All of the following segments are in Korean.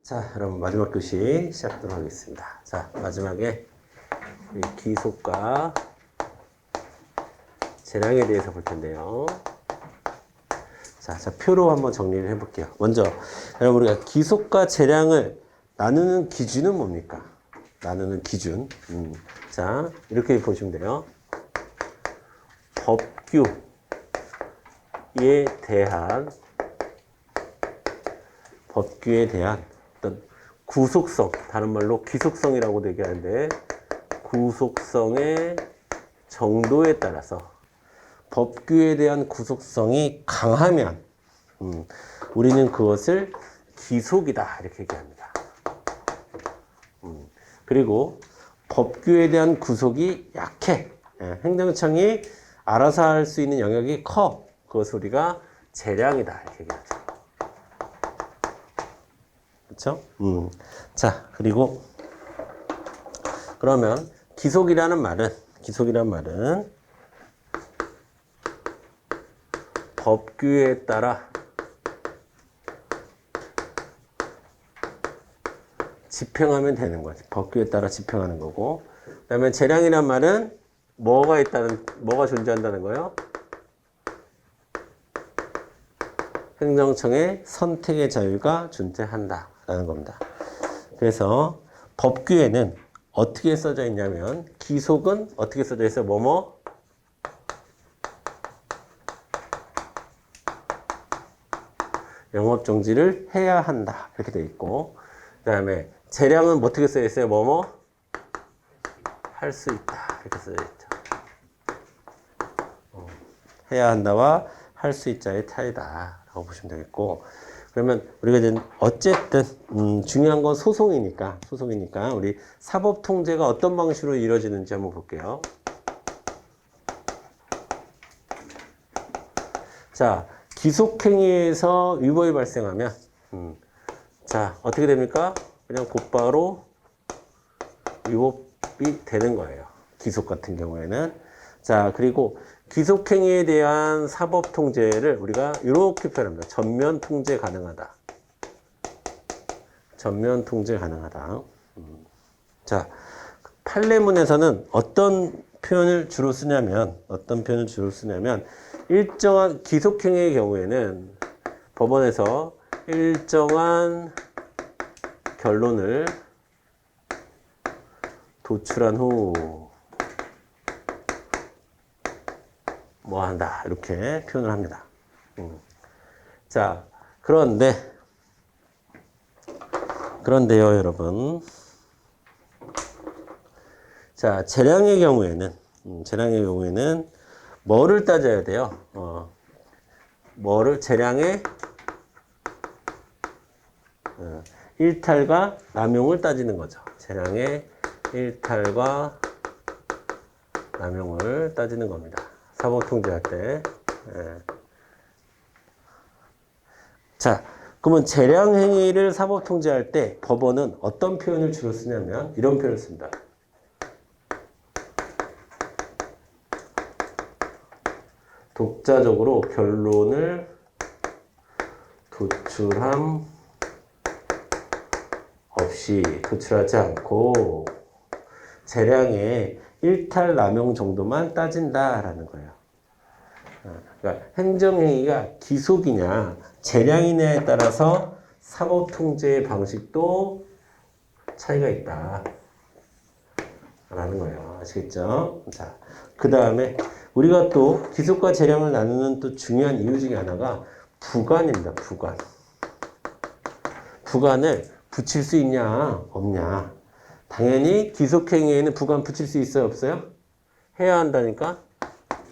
자, 여러분 마지막 교시 시작하도록 하겠습니다. 자, 마지막에 기속과 재량에 대해서 볼 텐데요. 자, 표로 한번 정리를 해볼게요. 먼저 여러분 우리가 기속과 재량을 나누는 기준은 뭡니까? 나누는 기준. 자, 이렇게 보시면 돼요. 법규에 대한 어떤 구속성, 다른 말로 기속성이라고도 얘기하는데, 구속성의 정도에 따라서 법규에 대한 구속성이 강하면 우리는 그것을 기속이다 이렇게 얘기합니다. 그리고 법규에 대한 구속이 약해, 행정청이 알아서 할 수 있는 영역이 커, 그것을 우리가 재량이다 이렇게 얘기하죠. 그렇죠? 자, 그리고 그러면 기속이라는 말은 법규에 따라 집행하면 되는 거지. 법규에 따라 집행하는 거고. 그다음에 재량이란 말은 뭐가 존재한다는 거예요? 행정청의 선택의 자유가 존재한다라는 겁니다. 그래서 법규에는 어떻게 써져 있냐면, 기속은 어떻게 써져 있어요? 뭐뭐? 영업정지를 해야 한다 이렇게 되어 있고, 그 다음에 재량은 어떻게 써져 있어요? 뭐뭐? 할 수 있다 이렇게 써져 있죠. 해야 한다와 할 수 있자의 차이다 라고 보시면 되겠고, 그러면 우리가 이제 어쨌든 중요한 건 소송이니까 우리 사법통제가 어떤 방식으로 이루어지는지 한번 볼게요. 자, 기속행위에서 위법이 발생하면 자, 어떻게 됩니까? 그냥 곧바로 위법이 되는 거예요. 기속 같은 경우에는. 자, 그리고 기속행위에 대한 사법통제를 우리가 이렇게 표현합니다. 전면통제 가능하다. 전면통제 가능하다. 자, 판례문에서는 어떤 표현을 주로 쓰냐면, 일정한 기속행위의 경우에는 법원에서 일정한 결론을 도출한 후 뭐 한다 이렇게 표현을 합니다. 자, 그런데요 여러분, 자, 재량의 경우에는 뭐를 따져야 돼요? 재량의 일탈과 남용을 따지는 거죠. 재량의 일탈과 남용을 따지는 겁니다. 사법통제할 때. 자, 그러면 재량행위를 사법통제할 때 법원은 어떤 표현을 주로 쓰냐면 이런 표현을 씁니다. 독자적으로 결론을 도출하지 않고 재량의 일탈 남용 정도만 따진다라는 거예요. 그러니까 행정행위가 기속이냐 재량이냐에 따라서 사법통제의 방식도 차이가 있다 라는 거예요. 아시겠죠? 자, 그 다음에 우리가 또 기속과 재량을 나누는 또 중요한 이유 중에 하나가 부관입니다. 부관을 붙일 수 있냐 없냐. 당연히 기속행위에는 부관 붙일 수 있어요 없어요? 해야 한다니까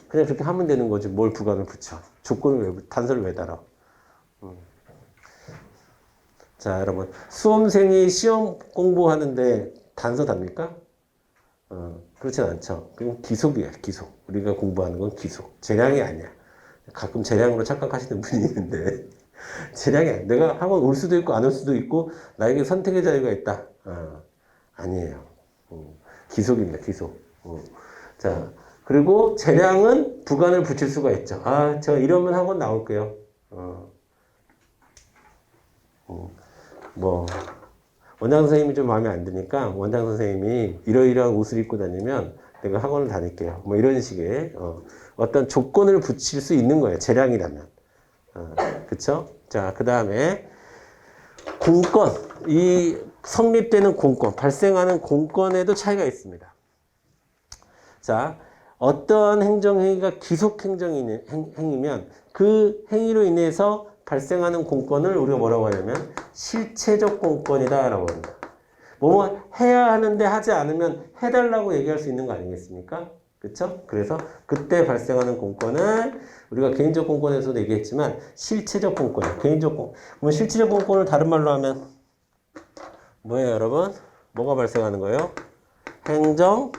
그냥 그렇게 하면 되는 거지. 뭘 부관을 붙여. 단서를 왜 달아. 자, 여러분, 수험생이 시험 공부하는데 단서 답니까? 그렇진 않죠. 그건 기속이에요, 기속. 우리가 공부하는 건 기속. 재량이 아니야. 가끔 재량으로 착각하시는 분이 있는데, 재량이 아니야. 내가 학원 올 수도 있고, 안 올 수도 있고, 나에게 선택의 자유가 있다. 아니에요. 기속입니다, 기속. 자, 그리고 재량은 부관을 붙일 수가 있죠. 아, 저 이러면 학원 나올게요. 원장 선생님이 좀 마음에 안 드니까 원장 선생님이 이러이러한 옷을 입고 다니면 내가 학원을 다닐게요. 뭐 이런 식의 어떤 조건을 붙일 수 있는 거예요. 재량이라면. 그쵸? 자, 그 다음에 공권. 이 성립되는 공권, 발생하는 공권에도 차이가 있습니다. 자, 어떤 행정행위가 기속행정행위면 그 행위로 인해서 발생하는 공권을 우리가 뭐라고 하냐면 실체적 공권이다라고 합니다. 뭐 해야 하는데 하지 않으면 해달라고 얘기할 수 있는 거 아니겠습니까? 그렇죠? 그래서 그때 발생하는 공권을 우리가 개인적 공권에서도 얘기했지만 실체적 공권, 개인적 공권. 그럼 실체적 공권을 다른 말로 하면 뭐예요, 여러분? 뭐가 발생하는 거예요? 행정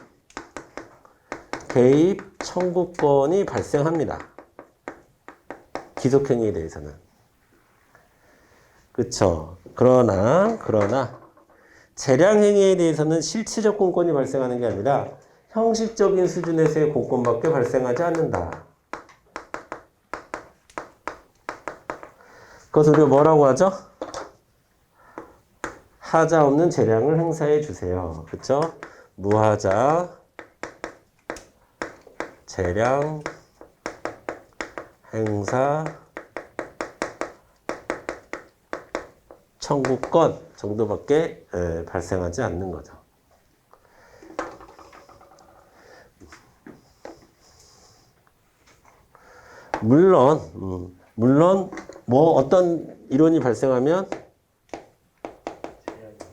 개입 청구권이 발생합니다. 기속행위에 대해서는. 그쵸? 그러나 재량행위에 대해서는 실체적 공권이 발생하는 게 아니라 형식적인 수준에서의 공권밖에 발생하지 않는다. 그것을 우리가 뭐라고 하죠? 하자 없는 재량을 행사해 주세요. 그쵸? 무하자 재량 행사 청구권 정도밖에 발생하지 않는 거죠. 물론 뭐 어떤 이론이 발생하면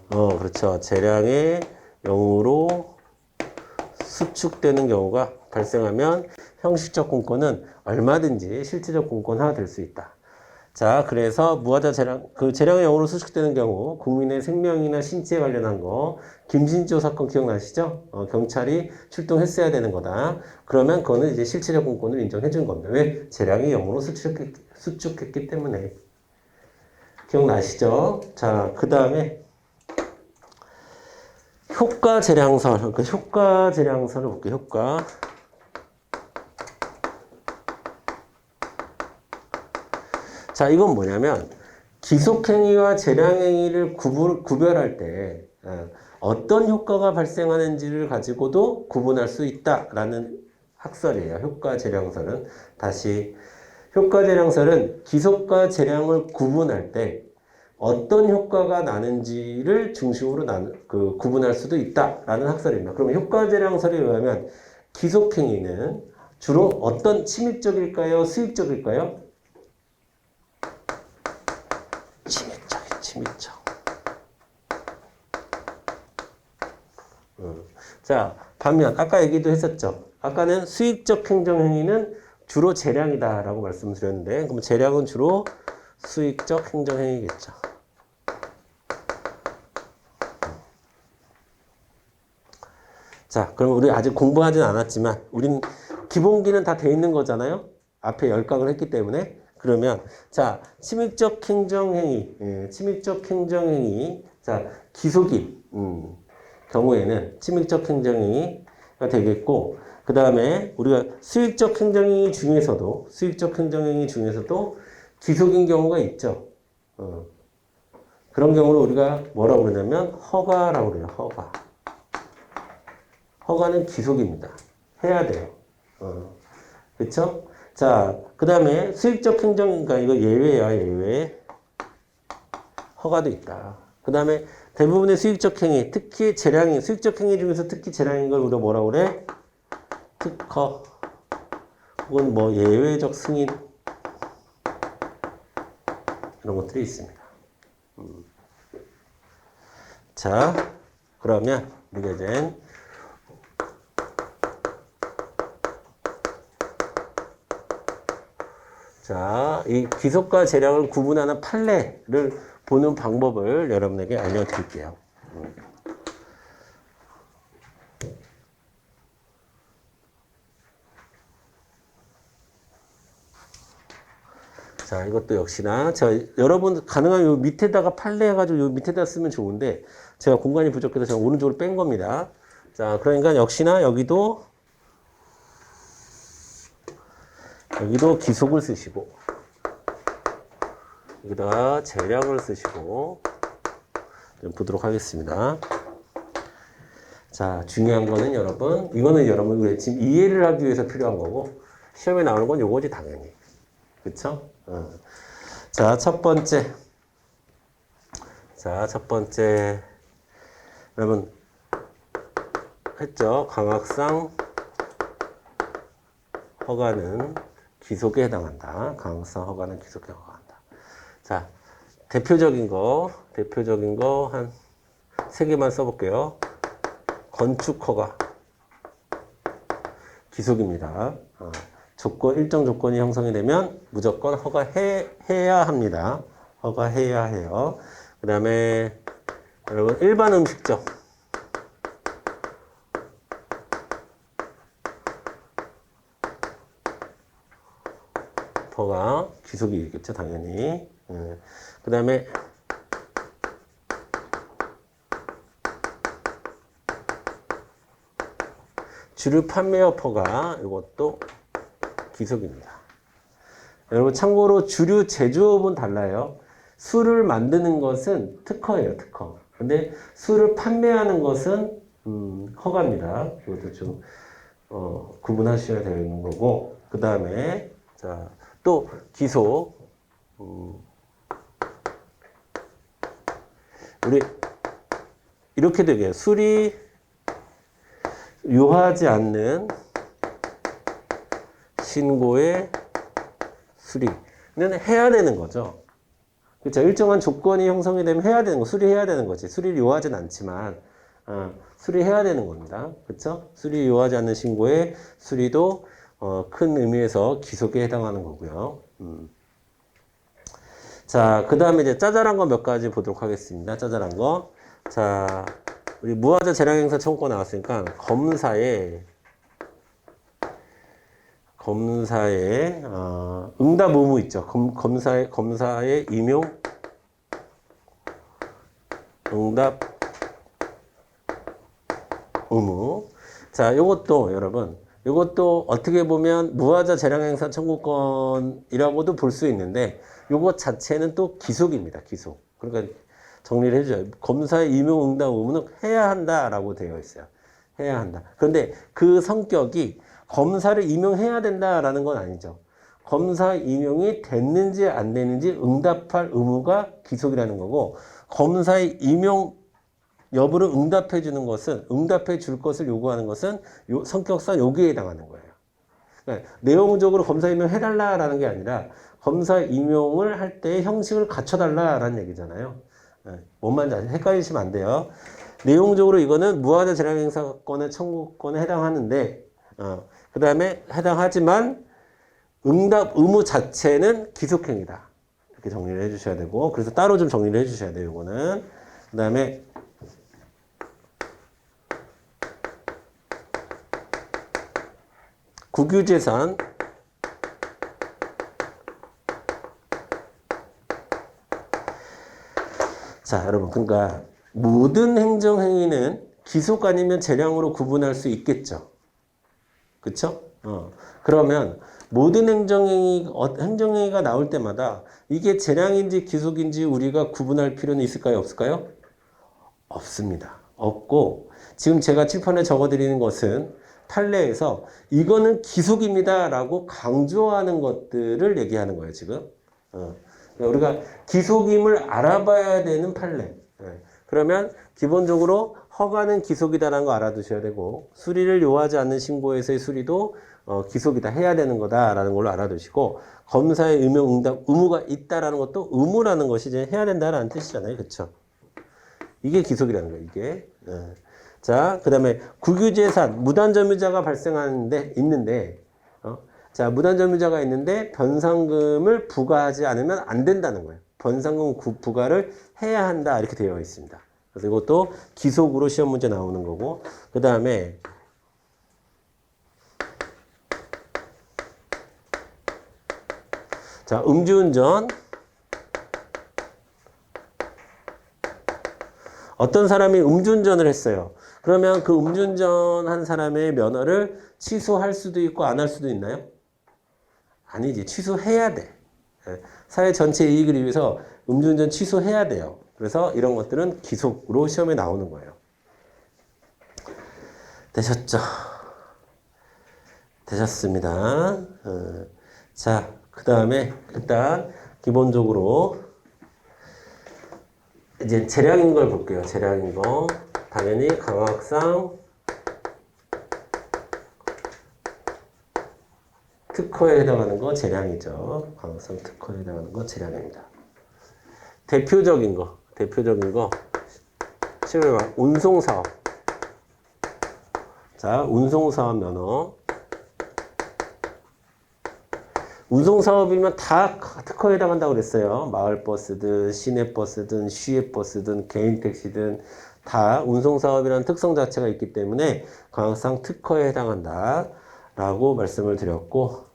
그렇죠. 재량의 영으로 수축되는 경우가 발생하면 형식적 공권은 얼마든지 실질적 공권화가 될 수 있다. 자, 그래서 무하자 재량, 그 재량의 영으로 수축되는 경우 국민의 생명이나 신체에 관련한 거 김신조 사건 기억나시죠? 경찰이 출동했어야 되는 거다. 그러면 그거는 이제 실체적 공권을 인정해 준 겁니다. 왜? 재량이 영으로 수축했기 때문에. 기억나시죠? 자, 그 다음에 효과 재량설, 그러니까 효과 재량설을 볼게요. 효과. 자, 이건 뭐냐면 기속행위와 재량행위를 구별할 때 어떤 효과가 발생하는지를 가지고도 구분할 수 있다라는 학설이에요. 효과 재량설은. 다시 효과 재량설은 기속과 재량을 구분할 때 어떤 효과가 나는지를 중심으로 구분할 수도 있다라는 학설입니다. 그러면 효과 재량설에 의하면 기속행위는 주로 어떤 침입적일까요? 수익적일까요? 침입적. 자, 반면 아까 얘기도 했었죠. 아까는 수익적 행정행위는 주로 재량이다라고 말씀드렸는데, 그럼 재량은 주로 수익적 행정행위겠죠. 자, 그럼 우리 아직 공부하진 않았지만, 우린 기본기는 다 돼 있는 거잖아요. 앞에 열강을 했기 때문에. 그러면 자, 침입적 행정행위, 침입적 행정행위, 자, 기속인 경우에는 침입적 행정행위가 되겠고, 그 다음에 우리가 수익적 행정행위 중에서도 기속인 경우가 있죠. 그런 경우를 우리가 뭐라고 그러냐면 허가라고 그래요. 허가. 허가는 기속입니다. 해야 돼요. 그렇죠? 자, 그 다음에 수익적 행정이니까 이거 예외야, 예외. 허가도 있다. 그 다음에 대부분의 수익적 행위, 특히 재량인, 수익적 행위 중에서 특히 재량인 걸 우리가 뭐라고 그래? 특허. 혹은 뭐 예외적 승인. 이런 것들이 있습니다. 자, 그러면 우리가 이제 자, 이 기속과 재량을 구분하는 판례를 보는 방법을 여러분에게 알려드릴게요. 자, 이것도 역시나 여러분 가능하면 요 밑에다가 판례 해가지고 요 밑에다 쓰면 좋은데 제가 공간이 부족해서 제가 오른쪽으로 뺀 겁니다. 자, 그러니까 역시나 여기도 기속을 쓰시고 여기다가 재량을 쓰시고 좀 보도록 하겠습니다. 자, 중요한 거는 여러분, 이거는 여러분 왜 지금 이해를 하기 위해서 필요한 거고, 시험에 나오는 건 요거지, 당연히. 그쵸? 자, 첫 번째. 여러분, 했죠? 강학상 허가는 기속에 해당한다. 강학상 허가는 기속에 해당한다. 자, 대표적인 거 한 3개만 써볼게요. 건축 허가. 기속입니다. 일정 조건이 형성이 되면 무조건 허가해야 합니다. 허가해야 해요. 그 다음에 여러분 일반 음식점. 허가 기속이겠죠, 당연히. 그 다음에 주류 판매업 허가, 이것도 기속입니다. 여러분 참고로 주류 제조업은 달라요. 술을 만드는 것은 특허예요, 특허. 근데 술을 판매하는 것은 허가입니다. 이것도 좀 구분하셔야 되는 거고. 그 다음에 자, 또 기속. 우리 이렇게 되게 술이 요하지 않는 신고의 수리는 해야 되는 거죠. 그렇죠. 일정한 조건이 형성이 되면 해야 되는 거, 수리해야 되는 거지. 수리를 요하진 않지만, 수리해야 되는 겁니다. 그렇죠? 수리 요하지 않는 신고의 수리도 큰 의미에서 기속에 해당하는 거고요. 자, 그 다음에 이제 짜잘한 거 몇 가지 보도록 하겠습니다. 짜잘한 거. 자, 우리 무하자 재량행사 청구권 나왔으니까 검사의 응답 의무 있죠. 검사의 임용 응답 의무. 자, 요것도 여러분, 요것도 어떻게 보면 무하자 재량행사 청구권이라고도 볼 수 있는데, 요것 자체는 또 기속입니다. 기속. 그러니까 정리를 해줘요. 검사의 임용 응답 의무는 해야 한다라고 되어 있어요. 해야 한다. 그런데 그 성격이 검사를 임용해야 된다라는 건 아니죠. 검사 임용이 됐는지 안 됐는지 응답할 의무가 기속이라는 거고, 검사의 임용 여부를 응답해 주는 것은, 응답해 줄 것을 요구하는 것은 성격상 여기에 해당하는 거예요. 그러니까 내용적으로 검사 임용 해달라라는 게 아니라 검사 임용을 할 때의 형식을 갖춰달라라는 얘기잖아요. 뭔 말인지 헷갈리시면 안 돼요. 내용적으로 이거는 무하자 재량행사권의 청구권에 해당하는데, 그 다음에 해당하지만 응답 의무 자체는 기속행위다. 이렇게 정리를 해주셔야 되고, 그래서 따로 좀 정리를 해주셔야 돼요. 이거는. 그 다음에 국유재산. 자, 여러분, 그러니까 모든 행정행위는 기속 아니면 재량으로 구분할 수 있겠죠. 그쵸? 그러면 모든 행정행위가 나올 때마다 이게 재량인지 기속인지 우리가 구분할 필요는 있을까요? 없을까요? 없습니다. 없고, 지금 제가 칠판에 적어드리는 것은 판례에서 이거는 기속입니다 라고 강조하는 것들을 얘기하는 거예요, 지금. 우리가 기속임을 알아봐야 되는 판례. 그러면 기본적으로 허가는 기속이다라는 거 알아두셔야 되고, 수리를 요하지 않는 신고에서의 수리도 기속이다, 해야 되는 거다라는 걸로 알아두시고, 검사의 임용 응답 의무가 있다라는 것도 의무라는 것이 이제 해야 된다라는 뜻이잖아요. 그쵸? 이게 기속이라는 거예요, 이게. 자, 그 다음에 국유재산, 무단점유자가 있는데, 자, 무단점유자가 있는데 변상금을 부과하지 않으면 안 된다는 거예요. 변상금 부과를 해야 한다, 이렇게 되어 있습니다. 그래서 이것도 기속으로 시험 문제 나오는 거고, 그 다음에 자, 음주운전. 어떤 사람이 음주운전을 했어요. 그러면 그 음주운전 한 사람의 면허를 취소할 수도 있고 안 할 수도 있나요? 아니지. 취소해야 돼. 사회 전체 이익을 위해서 음주운전 취소해야 돼요. 그래서 이런 것들은 기속으로 시험에 나오는 거예요. 되셨죠? 되셨습니다. 자, 그 다음에 일단 기본적으로 이제 재량인 걸 볼게요. 재량인 거. 당연히 강학상 특허에 해당하는 거 재량이죠. 강학상 특허에 해당하는 거 재량입니다. 대표적인 거. 시험에 운송사업. 자, 운송사업 면허. 운송사업이면 다 특허에 해당한다고 그랬어요. 마을버스든 시내버스든 시외버스든 개인택시든 다 운송사업이라는 특성 자체가 있기 때문에 강학상 특허에 해당한다 라고 말씀을 드렸고,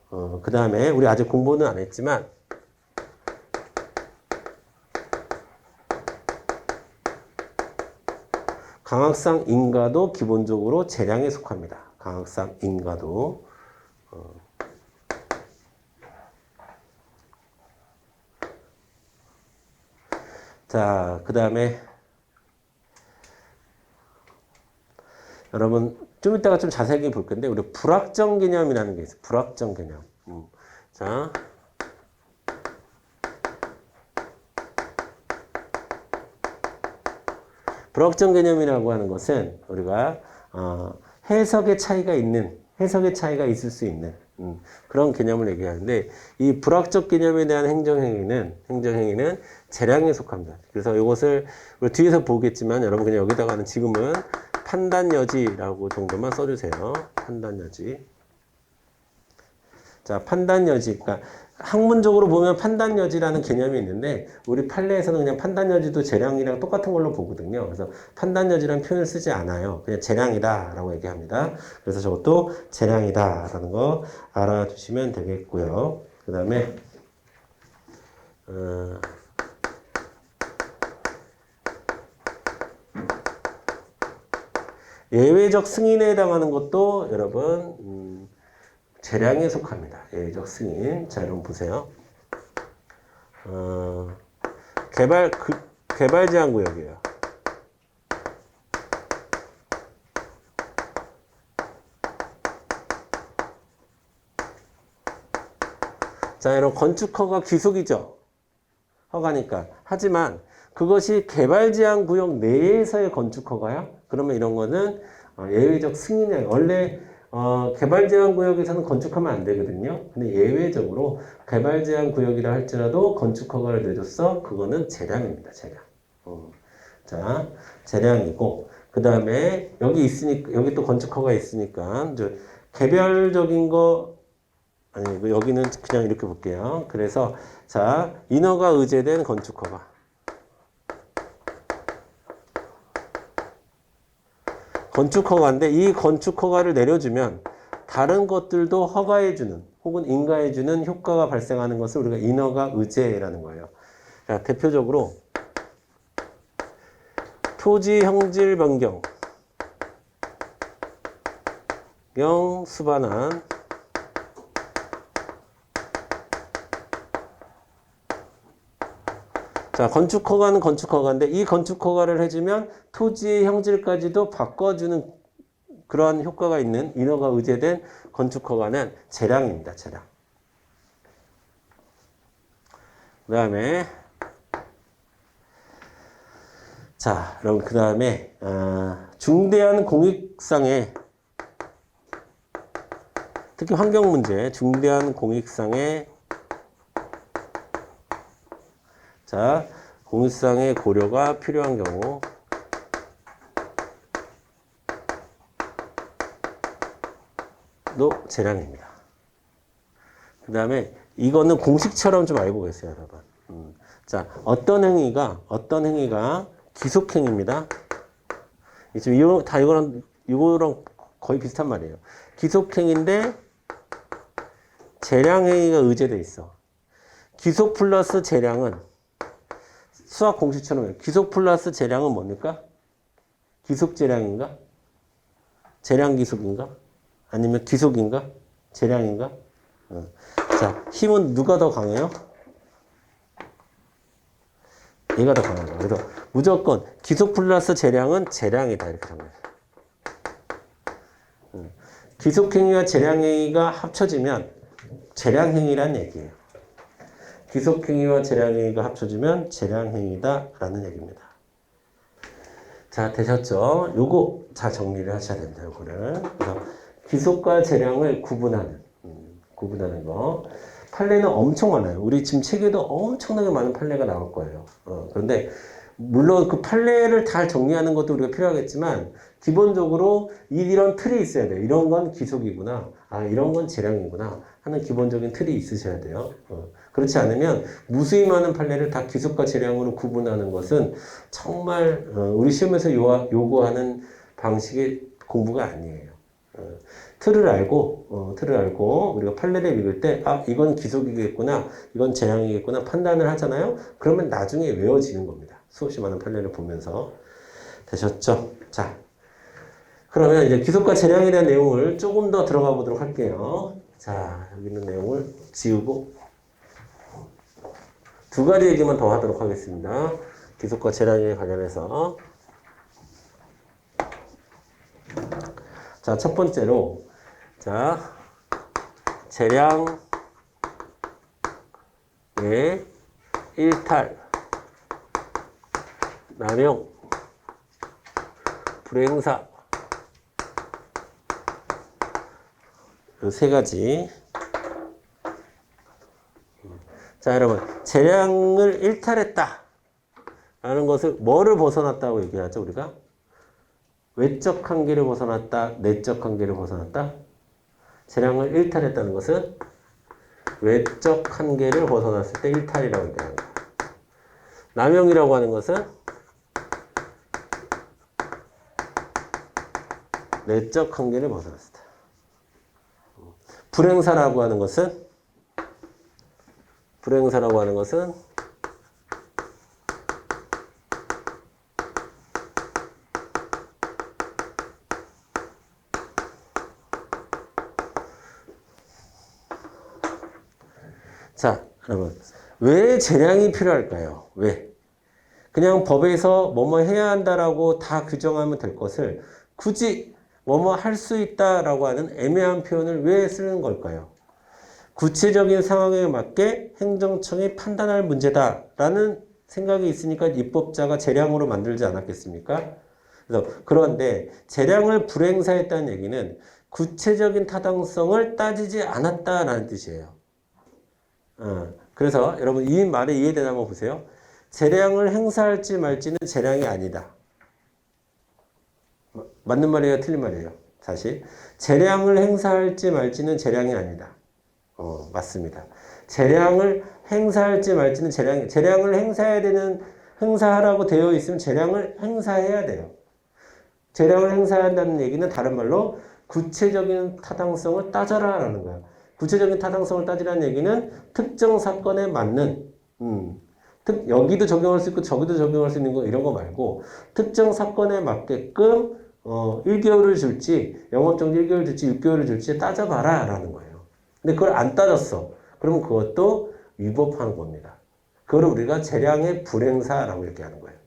그 다음에 우리 아직 공부는 안 했지만 강학상 인가도 기본적으로 재량에 속합니다. 강학상 인가도. 자, 그 다음에 여러분 좀 이따가 좀 자세하게 볼 건데 우리 불확정 개념이라는 게 있어요. 불확정 개념. 자, 불확정 개념이라고 하는 것은 우리가 해석의 차이가 있을 수 있는 그런 개념을 얘기하는데 이 불확정 개념에 대한 행정행위는 재량에 속합니다. 그래서 이것을 우리 뒤에서 보겠지만 여러분 그냥 여기다가는 지금은 판단 여지라고 정도만 써주세요. 판단 여지. 자, 판단 여지. 그러니까 학문적으로 보면 판단 여지라는 개념이 있는데 우리 판례에서는 그냥 판단 여지도 재량이랑 똑같은 걸로 보거든요. 그래서 판단 여지라는 표현을 쓰지 않아요. 그냥 재량이다라고 얘기합니다. 그래서 저것도 재량이다라는 거 알아두시면 되겠고요. 그 다음에 예외적 승인에 해당하는 것도 여러분 재량에 속합니다. 예외적 승인. 자, 여러분 보세요. 개발 제한 구역이에요. 자, 여러분 건축 허가 귀속이죠. 허가니까. 하지만 그것이 개발 제한 구역 내에서의 건축 허가야? 그러면 이런 거는 예외적 승인이에요. 원래 개발 제한 구역에서는 건축하면 안 되거든요. 근데 예외적으로 개발 제한 구역이라 할지라도 건축 허가를 내줬어. 그거는 재량입니다. 재량. 자, 재량이고 그 다음에 여기 있으니까 여기 또 건축 허가 있으니까 이제 개별적인 거 아니 여기는 그냥 이렇게 볼게요. 그래서 자, 인허가 의제된 건축 허가. 건축허가인데 이 건축허가를 내려주면 다른 것들도 허가해주는 혹은 인가해주는 효과가 발생하는 것을 우리가 인허가 의제라는 거예요. 자, 대표적으로 토지 형질 변경 수반한 자, 건축허가는 건축허가인데 이 건축허가를 해주면 토지의 형질까지도 바꿔주는 그러한 효과가 있는 인허가 의제된 건축허가는 재량입니다. 재량. 그 다음에 자, 그럼 그 다음에 중대한 공익상의 특히 환경 문제 중대한 공익상의 자, 공익상의 고려가 필요한 경우 도 재량입니다. 그 다음에 이거는 공식처럼 좀 알고 계세요, 여러분. 자, 어떤 행위가 기속행위입니다. 지금 이거랑 거의 비슷한 말이에요. 기속행위인데 재량행위가 의제돼 있어. 기속 플러스 재량은 수학 공식처럼 기속 플러스 재량은 뭡니까? 기속 재량인가? 재량 기속인가? 아니면 기속인가? 재량인가? 자, 힘은 누가 더 강해요? 얘가 더 강한 거야. 그래서 무조건 기속 플러스 재량은 재량이다. 이렇게 정해요. 기속행위와 재량행위가 합쳐지면 재량행위란 얘기예요. 기속행위와 재량행위가 합쳐지면 재량행위다라는 얘기입니다. 자, 되셨죠? 요거 잘 정리를 하셔야 됩니다. 요거를. 그래서 기속과 재량을 구분하는 거. 판례는 엄청 많아요. 우리 지금 책에도 엄청나게 많은 판례가 나올 거예요. 그런데 물론 그 판례를 다 정리하는 것도 우리가 필요하겠지만 기본적으로 이런 틀이 있어야 돼요. 이런 건 기속이구나. 아, 이런 건 재량이구나 하는 기본적인 틀이 있으셔야 돼요. 그렇지 않으면 무수히 많은 판례를 다 기속과 재량으로 구분하는 것은 정말 우리 시험에서 요구하는 방식의 공부가 아니에요. 틀을 알고 우리가 판례를 읽을 때 아, 이건 기속이겠구나, 이건 재량이겠구나 판단을 하잖아요. 그러면 나중에 외워지는 겁니다. 수없이 많은 판례를 보면서. 되셨죠? 자, 그러면 이제 기속과 재량에 대한 내용을 조금 더 들어가 보도록 할게요. 자, 여기 있는 내용을 지우고 두 가지 얘기만 더 하도록 하겠습니다. 기속과 재량에 관련해서. 자, 첫 번째로, 자, 재량의 일탈, 남용, 불행사, 이 세 가지. 자, 여러분, 재량을 일탈했다 라는 것을 뭐를 벗어났다고 얘기하죠, 우리가? 외적 한계를 벗어났다, 내적 한계를 벗어났다. 재량을 일탈했다는 것은 외적 한계를 벗어났을 때 일탈이라고 얘기하는 거예요. 남용이라고 하는 것은 내적 한계를 벗어났을 때. 불행사라고 하는 것은 자, 여러분, 왜 재량이 필요할까요? 왜? 그냥 법에서 뭐뭐 해야 한다라고 다 규정하면 될 것을 굳이 뭐뭐 할 수 있다라고 하는 애매한 표현을 왜 쓰는 걸까요? 구체적인 상황에 맞게 행정청이 판단할 문제다라는 생각이 있으니까 입법자가 재량으로 만들지 않았겠습니까? 그런데 재량을 불행사했다는 얘기는 구체적인 타당성을 따지지 않았다라는 뜻이에요. 그래서 여러분 이 말에 이해되나 한번 보세요. 재량을 행사할지 말지는 재량이 아니다. 맞는 말이에요? 틀린 말이에요? 다시. 재량을 행사할지 말지는 재량이 아니다. 맞습니다. 재량을 행사할지 말지는 재량을 행사하라고 되어 있으면 재량을 행사해야 돼요. 재량을 행사한다는 얘기는 다른 말로 구체적인 타당성을 따져라 라는 거야. 구체적인 타당성을 따지라는 얘기는 특정 사건에 맞는, 여기도 적용할 수 있고 저기도 적용할 수 있는 거 이런 거 말고 특정 사건에 맞게끔 1개월을 줄지, 영업정지 1개월 줄지 6개월을 줄지 따져봐라 라는 거예요. 근데 그걸 안 따졌어. 그러면 그것도 위법한 겁니다. 그걸 우리가 재량의 불행사라고 이렇게 하는 거예요.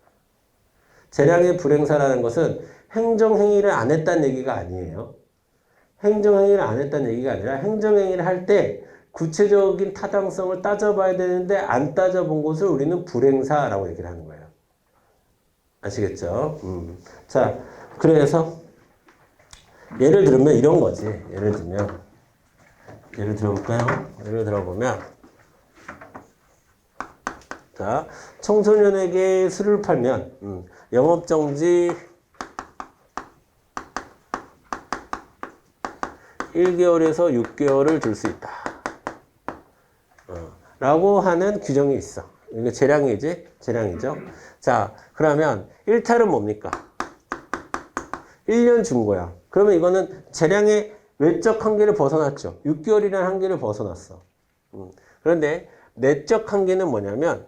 재량의 불행사라는 것은 행정행위를 안 했다는 얘기가 아니에요. 행정행위를 안 했다는 얘기가 아니라 행정행위를 할 때 구체적인 타당성을 따져봐야 되는데 안 따져본 것을 우리는 불행사라고 얘기를 하는 거예요. 아시겠죠? 자, 그래서 예를 들면 이런 거지. 예를 들어볼까요? 예를 들어보면 자, 청소년에게 술을 팔면 영업정지 1개월에서 6개월을 줄 수 있다. 라고 하는 규정이 있어. 이게 재량이지? 재량이죠? 자, 그러면 일탈은 뭡니까? 1년 준 거야. 그러면 이거는 재량의 외적 한계를 벗어났죠. 6개월이라는 한계를 벗어났어. 그런데 내적 한계는 뭐냐면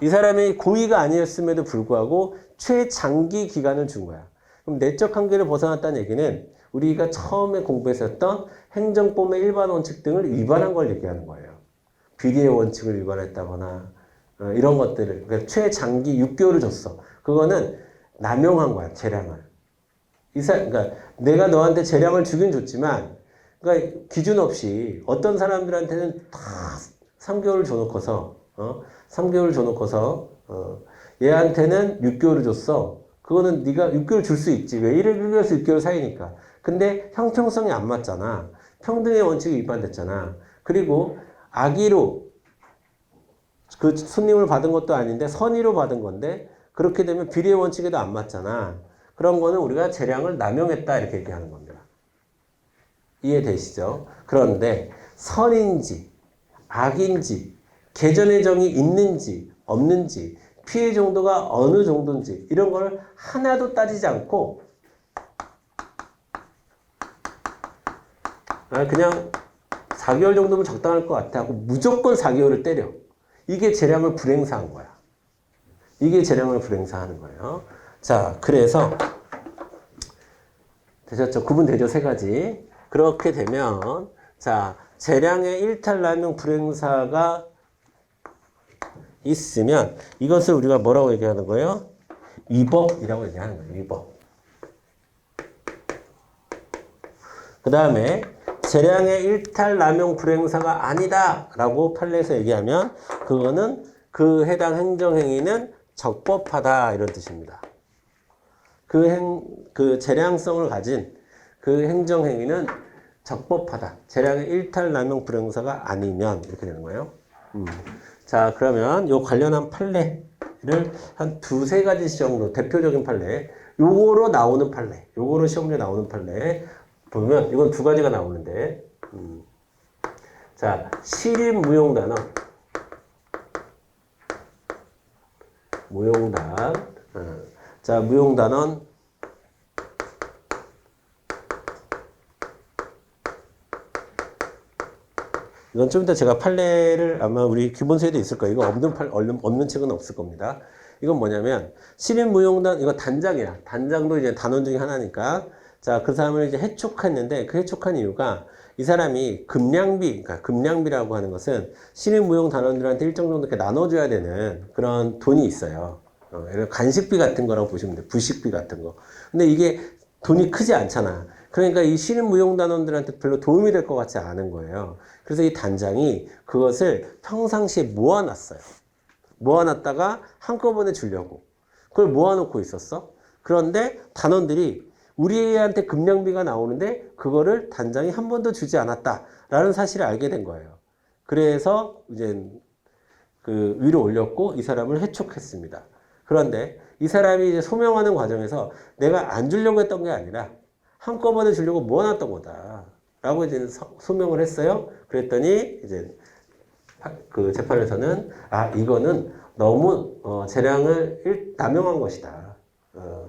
이 사람이 고의가 아니었음에도 불구하고 최장기 기간을 준 거야. 그럼 내적 한계를 벗어났다는 얘기는 우리가 처음에 공부했었던 행정법의 일반 원칙 등을 위반한 걸 얘기하는 거예요. 비리의 원칙을 위반했다거나 이런 것들을 그러니까 최장기 6개월을 줬어. 그거는 남용한 거야, 재량을. 그러니까 내가 너한테 재량을 주긴 줬지만 그러니까 기준 없이 어떤 사람들한테는 다 3개월을 줘놓고서 3개월 줘놓고서 얘한테는 6개월을 줬어. 그거는 네가 6개월 줄 수 있지. 왜? 1개월에서 6개월 사이니까. 근데 형평성이 안 맞잖아. 평등의 원칙이 위반됐잖아. 그리고 악의로 그 손님을 받은 것도 아닌데 선의로 받은 건데 그렇게 되면 비리의 원칙에도 안 맞잖아. 그런 거는 우리가 재량을 남용했다 이렇게 얘기하는 겁니다. 이해되시죠? 그런데 선인지 악인지 개전의 정이 있는지 없는지 피해 정도가 어느 정도인지 이런 걸 하나도 따지지 않고 그냥 4개월 정도면 적당할 것 같아 하고 무조건 4개월을 때려. 이게 재량을 불행사한 거야. 이게 재량을 불행사하는 거예요. 자, 그래서 되셨죠? 구분되죠? 세 가지. 그렇게 되면 자, 재량의 일탈남용 불행사가 있으면 이것을 우리가 뭐라고 얘기하는 거예요? 위법이라고 얘기하는 거예요. 위법. 그 다음에 재량의 일탈남용 불행사가 아니다 라고 판례에서 얘기하면 그거는 그 해당 행정행위는 적법하다 이런 뜻입니다. 그 재량성을 가진 그 행정행위는 적법하다. 재량의 일탈남용 불행사가 아니면 이렇게 되는 거예요. 자, 그러면 요 관련한 판례를 한 두세 가지 정도 대표적인 판례, 요거로 나오는 판례, 요거로 시험에 나오는 판례 보면 이건 두 가지가 나오는데 자, 시립 무용단어 무용단 자, 무용단원 이건 좀 이따 제가 판례를 아마 우리 기본서에도 있을 거예요. 이거 없는 책은 없을 겁니다. 이건 뭐냐면 시립무용단 이거 단장이야. 단장도 이제 단원 중에 하나니까 자, 그 사람을 이제 해촉했는데 그 해촉한 이유가 이 사람이 그러니까 금량비라고 하는 것은 시립무용 단원들한테 일정 정도 이렇게 나눠줘야 되는 그런 돈이 있어요. 간식비 같은 거라고 보시면 돼요. 부식비 같은 거. 근데 이게 돈이 크지 않잖아. 그러니까 이 시립무용단원들한테 별로 도움이 될 것 같지 않은 거예요. 그래서 이 단장이 그것을 평상시에 모아놨어요. 모아놨다가 한꺼번에 주려고. 그걸 모아놓고 있었어. 그런데 단원들이 우리한테 금량비가 나오는데 그거를 단장이 한 번도 주지 않았다라는 사실을 알게 된 거예요. 그래서 이제 그 위로 올렸고 이 사람을 해촉했습니다. 그런데 이 사람이 이제 소명하는 과정에서 내가 안 주려고 했던 게 아니라 한꺼번에 주려고 모아놨던 거다. 라고 이제 소명을 했어요. 그랬더니 이제 그 재판에서는 이거는 너무 재량을 남용한 것이다.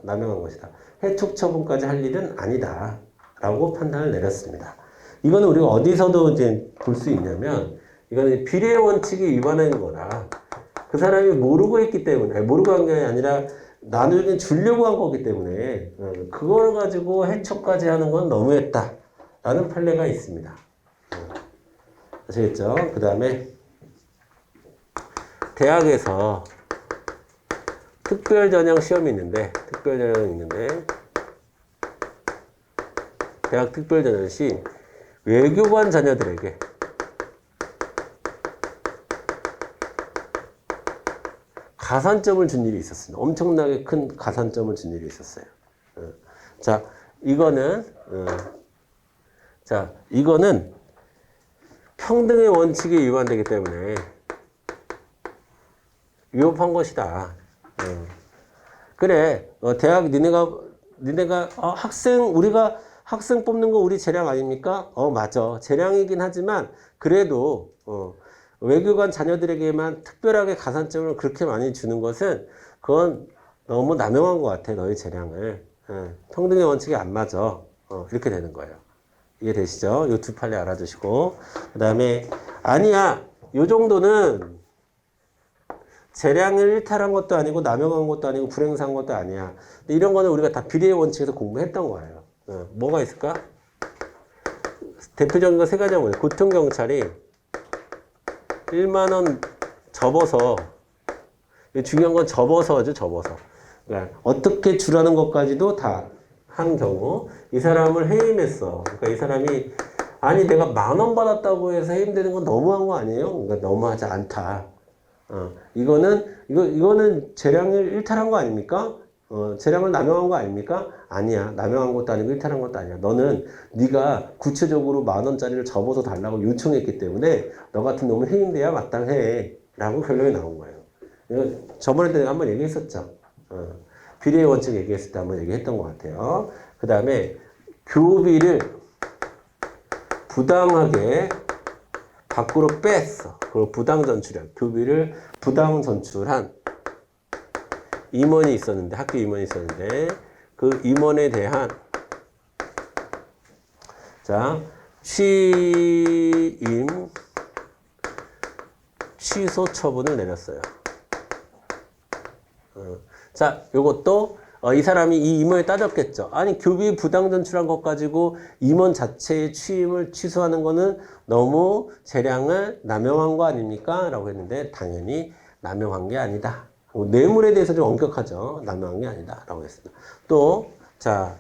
남용한 것이다. 해촉 처분까지 할 일은 아니다. 라고 판단을 내렸습니다. 이거는 우리가 어디서도 이제 볼 수 있냐면 이거는 비례 원칙이 위반한 거라. 그 사람이 모르고 했기 때문에 모르고 한 게 아니라 나누긴 주려고 한 거기 때문에 그걸 가지고 해촉까지 하는 건 너무했다 라는 판례가 있습니다. 아시겠죠? 그 다음에 대학에서 특별전형 시험이 있는데 대학 특별전형 시 외교관 자녀들에게 가산점을 준 일이 있었습니다. 엄청나게 큰 가산점을 준 일이 있었어요. 자, 이거는 평등의 원칙이 위반되기 때문에 위법한 것이다. 그래, 대학 니네가 우리가 학생 뽑는 거 우리 재량 아닙니까? 맞아. 재량이긴 하지만 그래도 외교관 자녀들에게만 특별하게 가산점을 그렇게 많이 주는 것은 그건 너무 남용한 것 같아. 너희 재량을. 평등의 원칙이 안 맞아. 이렇게 되는 거예요. 이해되시죠? 이 두 판례 알아두시고 그 다음에 아니야. 요 정도는 재량을 일탈한 것도 아니고 남용한 것도 아니고 불행사한 것도 아니야. 근데 이런 거는 우리가 다 비례의 원칙에서 공부했던 거예요. 뭐가 있을까? 대표적인 거 세 가지가 뭐예요? 고통경찰이 1만 원 접어서, 중요한 건 접어서죠, 접어서. 그러니까 어떻게 주라는 것까지도 다 한 경우, 이 사람을 해임했어. 그러니까 이 사람이, 아니, 내가 10,000원 받았다고 해서 해임되는 건 너무한 거 아니에요? 그러니까 너무하지 않다. 이거는 재량을 일탈한 거 아닙니까? 재량을 남용한 거 아닙니까? 아니야. 남용한 것도 아니고 일탈한 것도 아니야. 너는 네가 구체적으로 10,000원짜리를 접어서 달라고 요청했기 때문에 너 같은 놈은 해임돼야 마땅해. 라고 결론이 나온 거예요. 이거 저번에 한번 얘기했었죠. 비례의 원칙 얘기했을 때 한번 얘기했던 것 같아요. 그 다음에 교비를 부당하게 밖으로 뺐어. 그리고 부당 전출한, 교비를 부당 전출한 임원이 있었는데, 학교 임원이 있었는데, 그 임원에 대한, 자, 취임, 취소 처분을 내렸어요. 자, 요것도, 이 사람이 이 임원에 따졌겠죠. 아니, 교비 부당 전출한 것 가지고 임원 자체의 취임을 취소하는 거는 너무 재량을 남용한 거 아닙니까? 라고 했는데, 당연히 남용한 게 아니다. 뇌물에 대해서 좀 엄격하죠. 남용한 게 아니다. 라고 했습니다. 또, 자,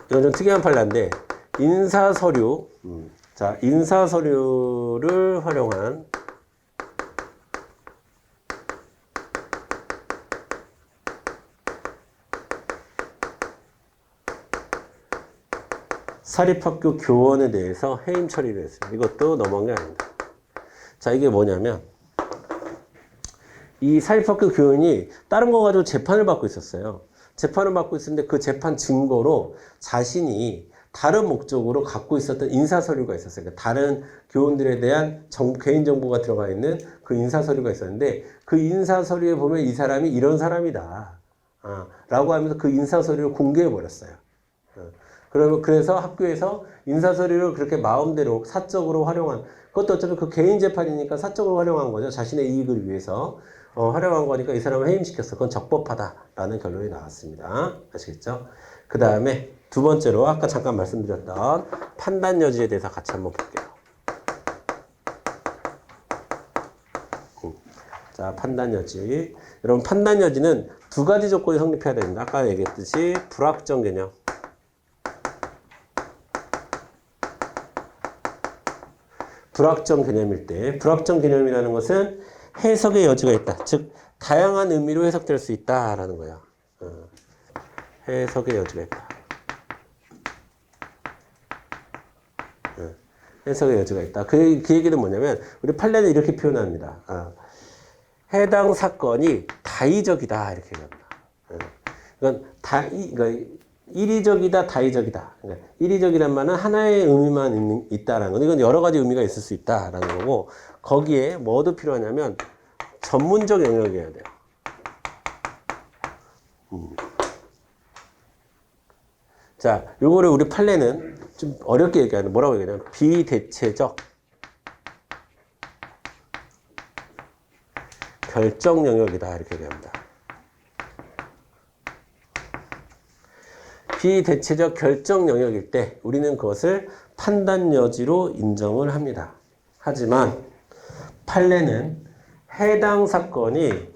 이건 좀 특이한 판례인데, 인사서류, 자, 인사서류를 활용한 사립학교 교원에 대해서 해임 처리를 했습니다. 이것도 넘어간 게 아닙니다. 자, 이게 뭐냐면, 이 사립학교 교원이 다른 거 가지고 재판을 받고 있었어요. 재판을 받고 있었는데 그 재판 증거로 자신이 다른 목적으로 갖고 있었던 인사서류가 있었어요. 그러니까 다른 교원들에 대한 개인정보가 들어가 있는 그 인사서류가 있었는데 그 인사서류에 보면 이 사람이 이런 사람이다. 라고 하면서 그 인사서류를 공개해버렸어요. 그래서 학교에서 인사서류를 그렇게 마음대로 사적으로 활용한, 그것도 어차피 그 개인 재판이니까 사적으로 활용한 거죠. 자신의 이익을 위해서 활용한 거니까 이 사람을 해임시켰어. 그건 적법하다라는 결론이 나왔습니다. 아시겠죠? 그 다음에 두 번째로 아까 잠깐 말씀드렸던 판단 여지에 대해서 같이 한번 볼게요. 자, 판단 여지. 여러분, 판단 여지는 두 가지 조건이 성립해야 됩니다. 아까 얘기했듯이 불확정 개념. 불확정 개념일 때, 불확정 개념이라는 것은 해석의 여지가 있다. 즉, 다양한 의미로 해석될 수 있다라는 거예요. 해석의 여지가 있다. 해석의 여지가 있다. 그 얘기는 뭐냐면, 우리 판례는 이렇게 표현합니다. 해당 사건이 다의적이다. 이렇게 얘기합니다. 그러니까 이리적이다, 다의적이다. 그러니까 이리적이란 말은 하나의 의미만 있다라는 건, 이건 여러 가지 의미가 있을 수 있다라는 거고, 거기에 뭐도 필요하냐면 전문적 영역이어야 돼요. 자, 요거를 우리 판례는 좀 어렵게 얘기하는, 뭐라고 얘기하냐면 비대체적 결정 영역이다. 이렇게 얘기합니다. 비대체적 결정 영역일 때 우리는 그것을 판단 여지로 인정을 합니다. 하지만 판례는 해당 사건이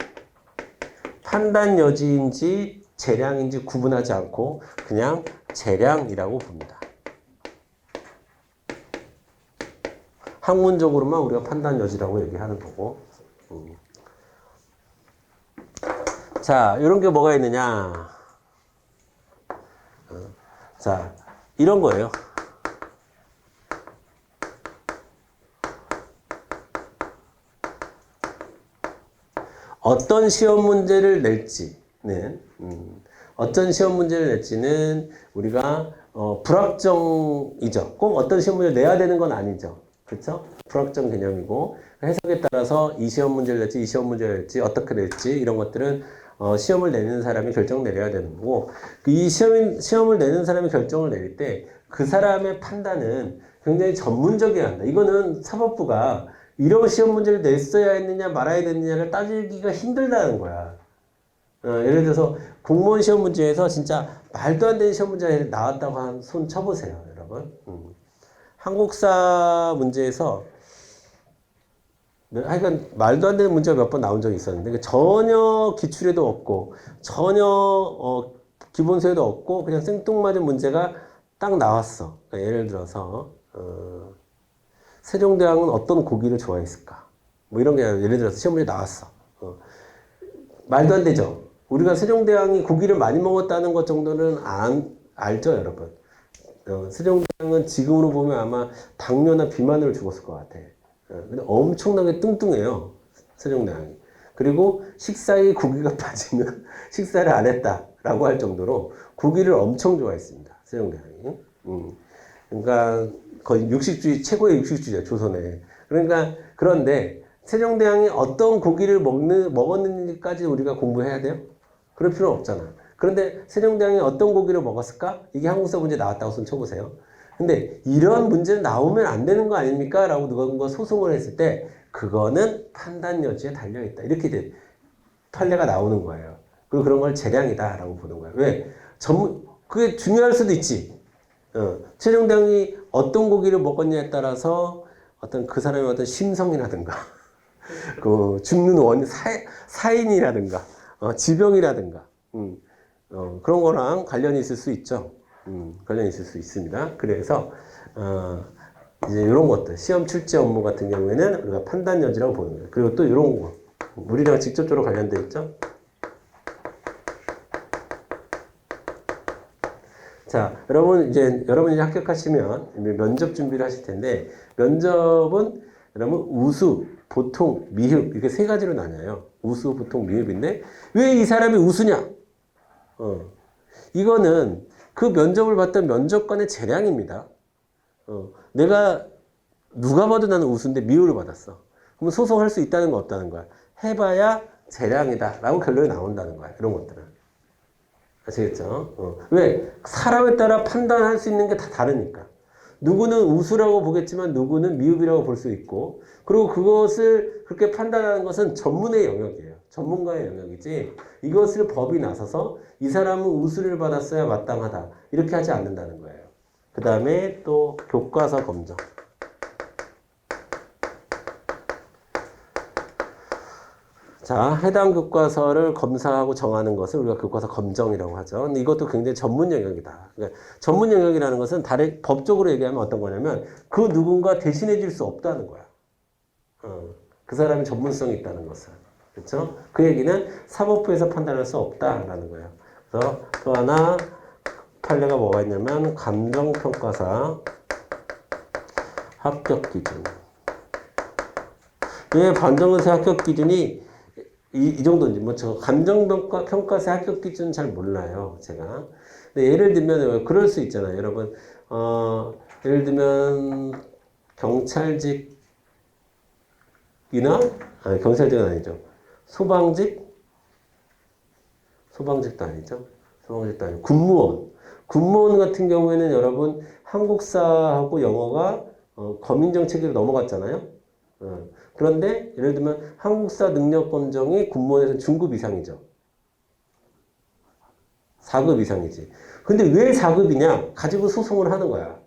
판단 여지인지 재량인지 구분하지 않고 그냥 재량이라고 봅니다. 학문적으로만 우리가 판단 여지라고 얘기하는 거고. 자, 이런 게 뭐가 있느냐. 자, 이런 거예요. 어떤 시험 문제를 낼지는, 어떤 시험 문제를 낼지는 우리가 불확정이죠. 꼭 어떤 시험 문제를 내야 되는 건 아니죠. 그렇죠? 불확정 개념이고 해석에 따라서 이 시험 문제를 낼지, 이 시험 문제를 낼지, 어떻게 낼지 이런 것들은 시험을 내는 사람이 결정 내려야 되는 거고, 이 시험을 내는 사람이 결정을 내릴 때 그 사람의 판단은 굉장히 전문적이어야 한다. 이거는 사법부가 이런 시험 문제를 냈어야 했느냐 말아야 됐느냐를 따지기가 힘들다는 거야. 예를 들어서 공무원 시험 문제에서 진짜 말도 안 되는 시험 문제가 나왔다고 한 손 쳐보세요, 여러분. 한국사 문제에서 하여간 말도 안 되는 문제가 몇 번 나온 적이 있었는데 전혀 기출에도 없고 전혀 기본서에도 없고 그냥 생뚱맞은 문제가 딱 나왔어. 그러니까 예를 들어서 세종대왕은 어떤 고기를 좋아했을까? 뭐 이런 게 예를 들어서 시험 문제 나왔어. 말도 안 되죠. 우리가 세종대왕이 고기를 많이 먹었다는 것 정도는 알죠, 여러분. 세종대왕은 지금으로 보면 아마 당뇨나 비만으로 죽었을 것 같아. 근데 엄청나게 뚱뚱해요, 세종대왕이. 그리고 식사에 고기가 빠지면 식사를 안 했다라고 할 정도로 고기를 엄청 좋아했습니다, 세종대왕이. 그러니까 거의 육식주의, 최고의 육식주의자, 조선에. 그러니까, 그런데 세종대왕이 어떤 고기를 먹었는지까지 우리가 공부해야 돼요? 그럴 필요는 없잖아. 그런데 세종대왕이 어떤 고기를 먹었을까? 이게 한국사 문제 나왔다고 손 쳐보세요. 근데 이런 문제는 나오면 안 되는 거 아닙니까? 라고 누가 소송을 했을 때 그거는 판단 여지에 달려있다. 이렇게 이제 판례가 나오는 거예요. 그리고 그런 걸 재량이다 라고 보는 거예요. 왜? 그게 중요할 수도 있지. 세종대왕이 어떤 고기를 먹었냐에 따라서 어떤 그 사람의 어떤 심성이라든가 그 죽는 사인이라든가 지병이라든가 그런 거랑 관련이 있을 수 있죠. 관련이 있을 수 있습니다. 그래서 이제 이런 것들 시험 출제 업무 같은 경우에는 우리가 판단 여지라고 보는 거예요. 그리고 또 이런 거 우리랑 직접적으로 관련돼 있죠. 자, 여러분이 이제 합격하시면 면접 준비를 하실 텐데 면접은 여러분 우수, 보통, 미흡 이렇게 세 가지로 나뉘어요. 우수, 보통, 미흡인데 왜 이 사람이 우수냐? 이거는 그 면접을 봤던 면접관의 재량입니다. 내가 누가 봐도 나는 우수인데 미흡을 받았어. 그럼 소송할 수 있다는 거 없다는 거야. 해봐야 재량이다 라고 결론이 나온다는 거야. 이런 것들은. 아시겠죠? 왜? 사람에 따라 판단할 수 있는 게 다 다르니까. 누구는 우수라고 보겠지만 누구는 미흡이라고 볼 수 있고 그리고 그것을 그렇게 판단하는 것은 전문의 영역이에요. 전문가의 영역이지 이것을 법이 나서서 이 사람은 우수를 받았어야 마땅하다 이렇게 하지 않는다는 거예요. 그 다음에 또 교과서 검정. 자, 해당 교과서를 검사하고 정하는 것을 우리가 교과서 검정이라고 하죠. 근데 이것도 굉장히 전문 영역이다. 그러니까 전문 영역이라는 것은 법적으로 얘기하면 어떤 거냐면 그 누군가 대신해 줄 수 없다는 거야. 그 사람이 전문성이 있다는 것은. 그렇죠? 그 얘기는 사법부에서 판단할 수 없다라는 거예요. 그래서 또 하나 판례가 뭐가 있냐면 감정평가사 합격 기준. 왜 감정평가사 합격 기준이 이 정도인지, 저 감정평가사 합격 기준은 잘 몰라요, 제가. 근데 예를 들면, 그럴 수 있잖아요, 여러분. 예를 들면, 경찰직이나, 경찰직은 아니죠. 소방직도 아니죠. 소방직도 아니고, 군무원 같은 경우에는 여러분, 한국사하고 영어가, 검인정책으로 넘어갔잖아요. 그런데 예를 들면 한국사 능력 검정이 군무원에서 중급 이상이죠. 4급 이상이지. 근데 왜 4급이냐? 가지고 소송을 하는 거야.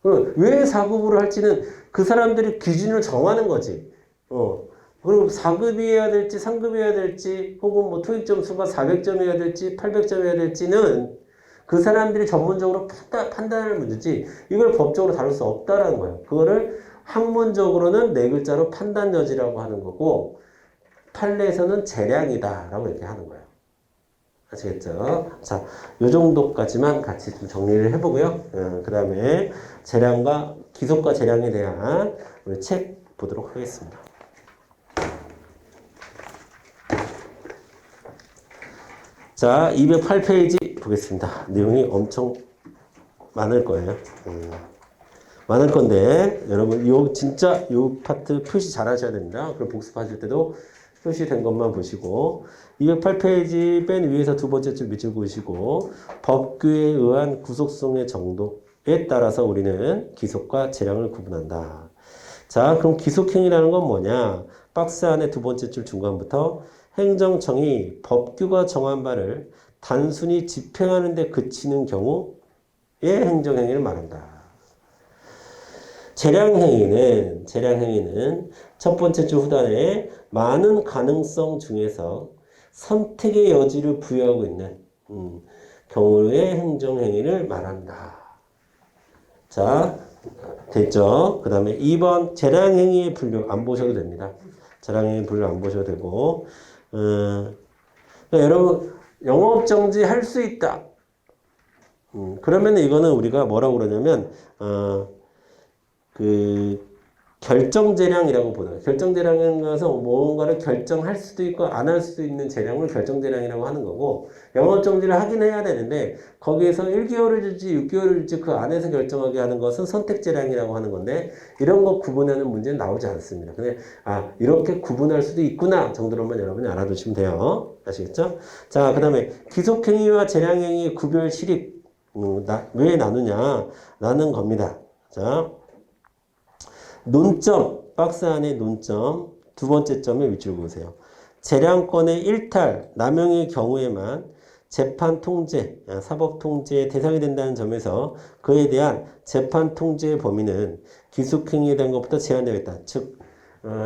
왜 4급으로 할지는 그 사람들이 기준을 정하는 거지. 그리고 4급이어야 될지 3급이어야 될지 혹은 뭐 토익 점수가 400점이어야 될지 800점이어야 될지는 그 사람들이 전문적으로 판단할 문제지 이걸 법적으로 다룰 수 없다라는 거예요. 그거를 학문적으로는 네 글자로 판단 여지라고 하는 거고 판례에서는 재량이다라고 이렇게 하는 거예요. 아시겠죠? 자, 요 정도까지만 같이 좀 정리를 해보고요. 그 다음에 재량과 기속과 재량에 대한 우리 책 보도록 하겠습니다. 자, 208페이지 보겠습니다. 내용이 엄청 많을 거예요. 많을 건데 여러분 진짜 요 파트 표시 잘 하셔야 됩니다. 그럼 복습하실 때도 표시된 것만 보시고 208페이지 맨 위에서 두 번째 줄 밑줄 그으시고 법규에 의한 구속성의 정도에 따라서 우리는 기속과 재량을 구분한다. 자, 그럼 기속행위라는 건 뭐냐? 박스 안에 두 번째 줄 중간부터 행정청이 법규가 정한 바를 단순히 집행하는 데 그치는 경우의 행정행위를 말한다. 재량행위는 첫 번째 줄 후단에 많은 가능성 중에서 선택의 여지를 부여하고 있는 경우의 행정행위를 말한다. 자, 됐죠? 그 다음에 2번 재량행위의 분류 안 보셔도 됩니다. 재량행위 분류 안 보셔도 되고 그러니까 여러분 영업정지 할 수 있다. 그러면 이거는 우리가 뭐라고 그러냐면 그 결정재량이라고 보는 거예요. 결정재량인 것은 뭔가를 결정할 수도 있고 안 할 수도 있는 재량을 결정재량이라고 하는 거고 영업정지를 하긴 해야 되는데 거기에서 1개월을 줄지 6개월을 줄지 그 안에서 결정하게 하는 것은 선택재량이라고 하는 건데 이런 거 구분하는 문제는 나오지 않습니다. 근데 이렇게 구분할 수도 있구나 정도로만 여러분이 알아두시면 돼요. 아시겠죠? 자, 그 다음에 기속행위와 재량행위의 구별 실익 왜 나누냐? 나눈 겁니다. 자, 논점, 박스 안에 논점, 두 번째 점에 밑줄 그으세요. 재량권의 일탈, 남용의 경우에만 재판 통제, 사법 통제의 대상이 된다는 점에서 그에 대한 재판 통제의 범위는 기속행위에 대한 것부터 제한되어 있다. 즉,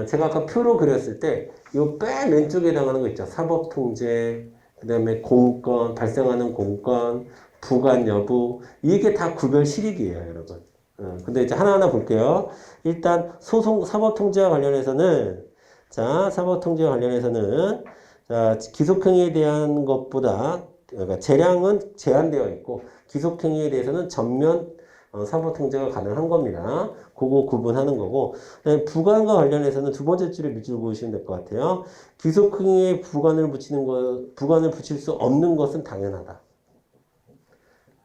제가 아까 표로 그렸을 때 이 맨 왼쪽에 해당하는 거 있죠. 사법 통제, 그 다음에 공권, 발생하는 공권, 부관 여부, 이게 다 구별 실익이에요, 여러분. 근데 이제 하나하나 볼게요. 일단 사법통제와 관련해서는 기속행위에 대한 것보다 그러니까 재량은 제한되어 있고 기속행위에 대해서는 전면 사법통제가 가능한 겁니다. 그거 구분하는 거고 부관과 관련해서는 두 번째 줄에 밑줄 그으시면 될 것 같아요. 기속행위에 부관을 붙일 수 없는 것은 당연하다.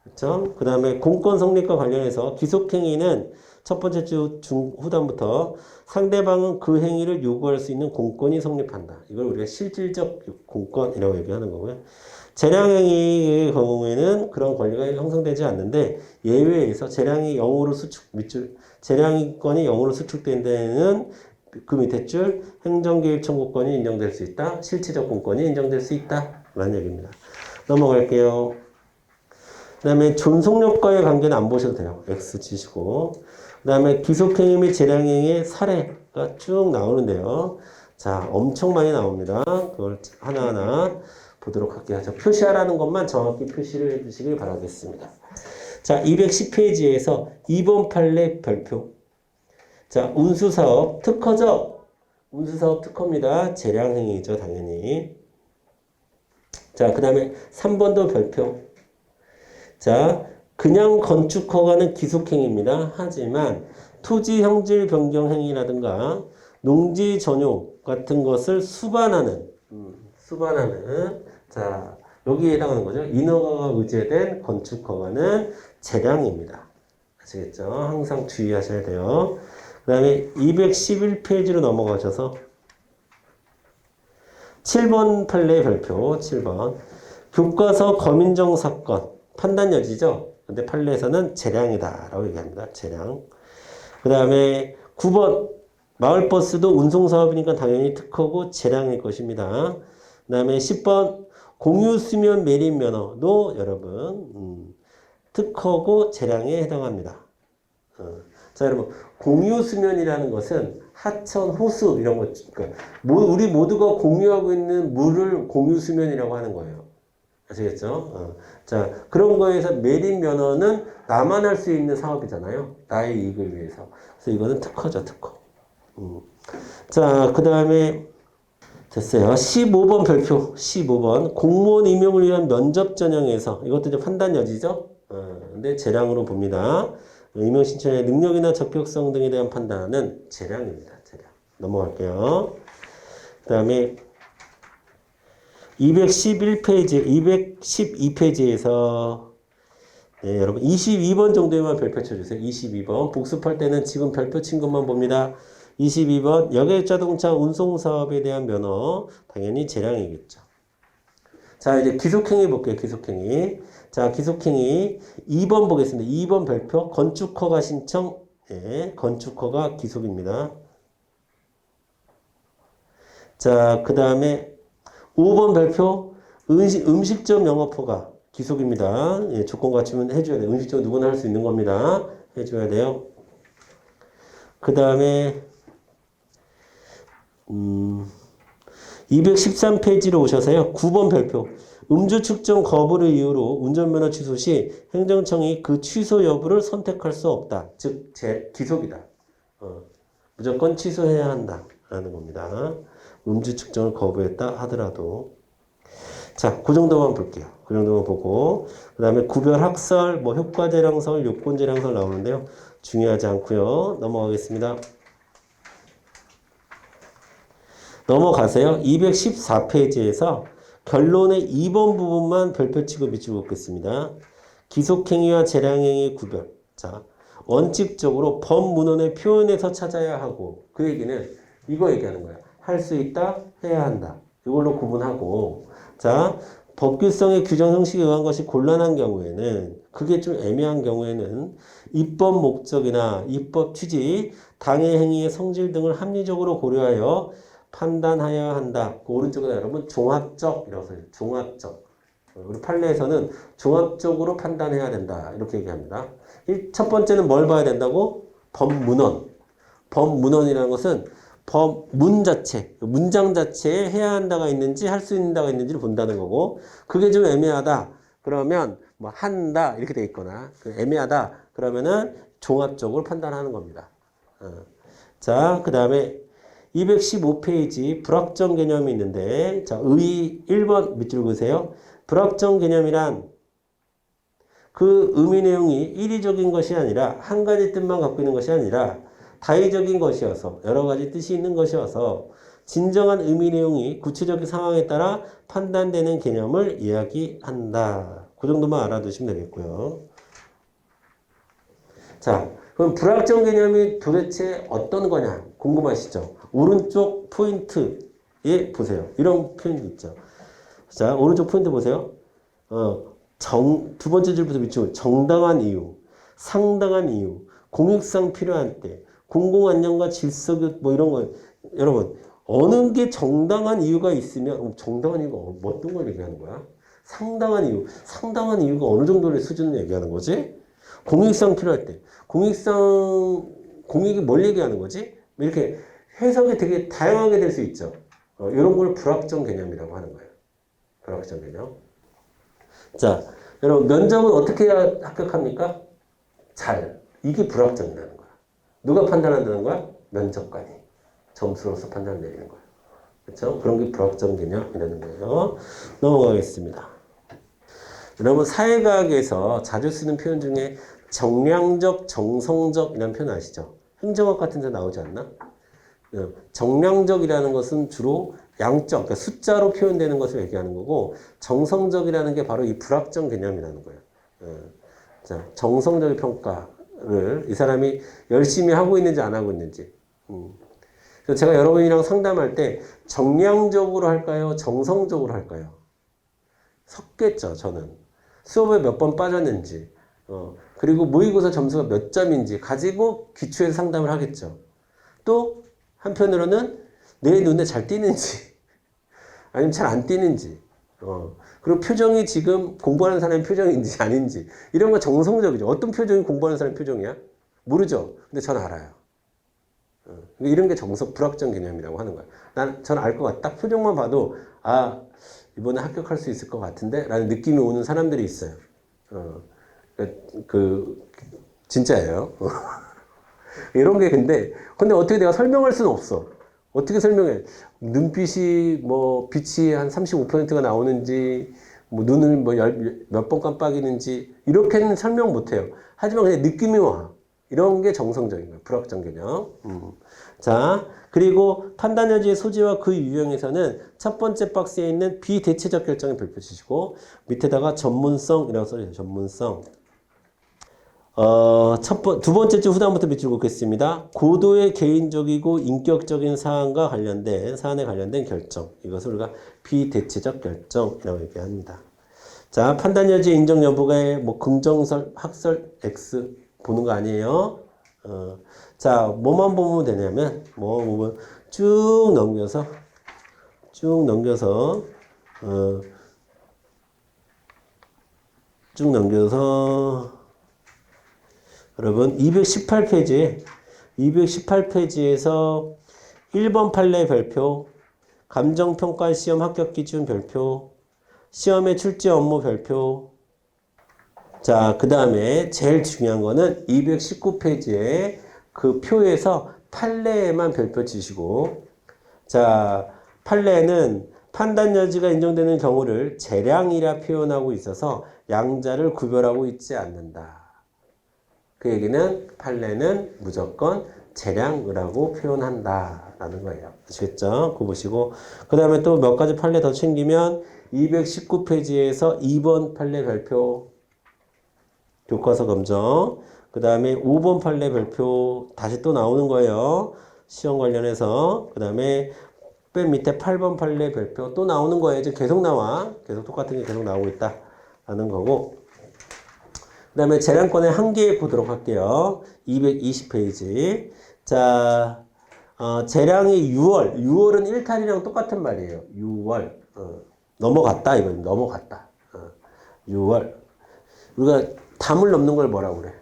그렇죠? 그 다음에 공권 성립과 관련해서 기속행위는 첫 번째 주 후단부터 상대방은 그 행위를 요구할 수 있는 공권이 성립한다. 이걸 우리가 실질적 공권이라고 얘기하는 거고요. 재량행위의 경우에는 그런 권리가 형성되지 않는데 예외에서 재량이 0으로 재량권이 0으로 수축된 데는 그 밑에 줄 행정개입 청구권이 인정될 수 있다. 실체적 공권이 인정될 수 있다. 라는 얘기입니다. 넘어갈게요. 그 다음에 존속력과의 관계는 안 보셔도 돼요. X 치시고. 그 다음에 기속행위 및 재량행위의 사례가 쭉 나오는데요. 자, 엄청 많이 나옵니다. 그걸 하나하나 보도록 할게요. 표시하라는 것만 정확히 표시를 해주시길 바라겠습니다. 자, 210페이지에서 2번 판례 별표. 자, 운수사업 특허죠? 운수사업 특허입니다. 재량행위죠, 당연히. 자, 그 다음에 3번도 별표. 자, 그냥 건축 허가는 기속행위입니다. 하지만 토지 형질 변경 행위라든가 농지 전용 같은 것을 수반하는 자, 여기에 해당하는 거죠. 인허가가 의제된 건축 허가는 재량입니다. 아시겠죠? 항상 주의하셔야 돼요. 그 다음에 211페이지로 넘어가셔서 7번 판례 별표 7번 교과서 검인정 사건 판단 여지죠. 근데 판례에서는 재량이다 라고 얘기합니다. 재량. 그 다음에 9번 마을버스도 운송사업이니까 당연히 특허고 재량일 것입니다. 그 다음에 10번 공유수면 매립면허도 여러분 특허고 재량에 해당합니다. 자, 여러분 공유수면이라는 것은 하천, 호수 이런 것 그러니까 우리 모두가 공유하고 있는 물을 공유수면이라고 하는 거예요. 아시겠죠? 자, 그런 거에서 매립 면허는 나만 할 수 있는 사업이잖아요. 나의 이익을 위해서. 그래서 이거는 특허죠, 특허. 자, 그 다음에 됐어요. 15번 별표. 15번 공무원 임용을 위한 면접 전형에서 이것도 이제 판단 여지죠. 근데 재량으로 봅니다. 임용 신청의 능력이나 적격성 등에 대한 판단은 재량입니다. 재량. 넘어갈게요. 그 다음에 211페이지, 212페이지에서 네, 여러분 22번 정도에만 별표 쳐주세요. 22번. 복습할 때는 지금 별표 친 것만 봅니다. 22번 여객자동차 운송사업에 대한 면허 당연히 재량이겠죠. 자, 이제 기속행위 볼게요. 기속행위. 자, 기속행위 2번 보겠습니다. 2번 별표 건축허가 신청. 네, 건축허가 기속입니다. 자, 그 다음에 5번 별표 음식점 영업허가 기속입니다. 예, 조건 갖추면 해줘야 돼요. 음식점 누구나 할 수 있는 겁니다. 해줘야 돼요. 그 다음에 213페이지로 오셔서요. 9번 별표. 음주 측정 거부를 이유로 운전면허 취소 시 행정청이 그 취소 여부를 선택할 수 없다. 즉, 기속이다. 무조건 취소해야 한다. 라는 겁니다. 음주 측정을 거부했다 하더라도. 자, 그 정도만 볼게요. 그 정도만 보고. 그 다음에 구별 학설, 뭐 효과재량설, 요건재량설 나오는데요. 중요하지 않고요. 넘어가겠습니다. 넘어가세요. 214페이지에서 결론의 2번 부분만 별표 치고 비추고 있겠습니다. 기속행위와 재량행위의 구별. 자, 원칙적으로 법문헌의 표현에서 찾아야 하고, 그 얘기는 이거 얘기하는 거야. 할 수 있다, 해야 한다. 이걸로 구분하고, 자, 법규성의 규정 형식에 의한 것이 곤란한 경우에는, 그게 좀 애매한 경우에는 입법 목적이나 입법 취지, 당해 행위의 성질 등을 합리적으로 고려하여 판단하여야 한다. 그 오른쪽에 여러분 종합적이라고 써요. 종합적. 우리 판례에서는 종합적으로 판단해야 된다. 이렇게 얘기합니다. 첫 번째는 뭘 봐야 된다고? 법문헌. 법문헌이라는 것은 법문 자체, 문장 자체에 해야 한다가 있는지 할 수 있는다가 있는지를 본다는 거고, 그게 좀 애매하다. 그러면 뭐 한다 이렇게 돼 있거나 애매하다. 그러면은 종합적으로 판단하는 겁니다. 자, 그 다음에 215페이지 불확정 개념이 있는데, 자, 1번 밑줄 그으세요. 불확정 개념이란 그 의미 내용이 일의적인 것이 아니라 한 가지 뜻만 갖고 있는 것이 아니라 다의적인 것이어서 여러 가지 뜻이 있는 것이어서 진정한 의미 내용이 구체적인 상황에 따라 판단되는 개념을 이야기한다. 그 정도만 알아두시면 되겠고요. 자, 그럼 불확정 개념이 도대체 어떤 거냐 궁금하시죠? 오른쪽 포인트에 보세요. 이런 표현이 있죠. 자, 오른쪽 포인트 보세요. 두 번째 줄부터 밑줄 정당한 이유, 상당한 이유, 공익상 필요한 때, 공공안녕과 질서교육 뭐 이런 거. 여러분, 어느 게 정당한 이유가 있으면 정당한 이유가 어떤 걸 얘기하는 거야? 상당한 이유. 상당한 이유가 어느 정도의 수준을 얘기하는 거지? 공익상 필요할 때. 공익이 뭘 얘기하는 거지? 이렇게 해석이 되게 다양하게 될 수 있죠. 이런 걸 불확정 개념이라고 하는 거예요. 불확정 개념. 자, 여러분, 면접은 어떻게 해야 합격합니까? 잘. 이게 불확정이라는 거야. 누가 판단한다는 거야? 면접관이. 점수로서 판단 내리는 거야. 그렇죠? 그런 게 불확정 개념이라는 거예요. 넘어가겠습니다. 여러분, 사회과학에서 자주 쓰는 표현 중에 정량적, 정성적이라는 표현 아시죠? 행정학 같은 데 나오지 않나? 정량적이라는 것은 주로 양적, 그러니까 숫자로 표현되는 것을 얘기하는 거고, 정성적이라는 게 바로 이 불확정 개념이라는 거예요. 자, 정성적인 평가를 이 사람이 열심히 하고 있는지 안 하고 있는지. 그래서 제가 여러분이랑 상담할 때 정량적으로 할까요? 정성적으로 할까요? 섞겠죠, 저는. 수업에 몇 번 빠졌는지, 그리고 모의고사 점수가 몇 점인지 가지고 기초에서 상담을 하겠죠. 또 한편으로는 내 눈에 잘 띄는지 아니면 잘 안 띄는지, 그리고 표정이 지금 공부하는 사람의 표정인지 아닌지, 이런 거 정성적이죠. 어떤 표정이 공부하는 사람의 표정이야? 모르죠. 근데 전 알아요. 이런 게 불확정 개념이라고 하는 거야. 전 알 것 같아. 딱 표정만 봐도 아, 이번에 합격할 수 있을 것 같은데? 라는 느낌이 오는 사람들이 있어요. 진짜예요. 이런 게 근데 어떻게 내가 설명할 수는 없어. 어떻게 설명해? 눈빛이 뭐 빛이 한 35%가 나오는지, 뭐 눈을 뭐 몇 번 깜빡이는지, 이렇게는 설명 못 해요. 하지만 그냥 느낌이 와. 이런 게 정성적인 거예요. 불확정 개념. 자, 그리고 판단 여지의 소지와 그 유형에서는 첫 번째 박스에 있는 비대체적 결정을 별표 치시고, 밑에다가 전문성이라고 써주세요. 전문성. 두 번째 줄 후단부터 밑줄 긋겠습니다. 고도의 개인적이고 인격적인 사안에 관련된 결정. 이것을 우리가 비대체적 결정이라고 얘기합니다. 자, 판단 여지 인정 여부가 뭐 긍정설, 학설, X 보는 거 아니에요. 자, 뭐만 보면 되냐면, 쭉 넘겨서, 여러분, 218페이지에 218페이지에서 1번 판례 별표, 감정평가 시험 합격 기준 별표, 시험의 출제 업무 별표. 자, 그 다음에 제일 중요한 거는 219페이지에 그 표에서 판례에만 별표 치시고, 자, 판례는 판단 여지가 인정되는 경우를 재량이라 표현하고 있어서 양자를 구별하고 있지 않는다. 그 얘기는 판례는 무조건 재량이라고 표현한다 라는 거예요. 아시겠죠? 그거 보시고 그 다음에 또 몇 가지 판례 더 챙기면 219페이지에서 2번 판례 별표 교과서 검정, 그 다음에 5번 판례 별표 다시 또 나오는 거예요. 시험 관련해서. 그 다음에 맨 밑에 8번 판례 별표 또 나오는 거예요. 지금 계속 나와. 계속 똑같은 게 계속 나오고 있다 라는 거고, 그 다음에 재량권의 한계 보도록 할게요. 220페이지. 자, 재량이 6월은 일탈이랑 똑같은 말이에요. 6월. 넘어갔다. 이건 넘어갔다. 6월. 우리가 담을 넘는 걸 뭐라고 그래?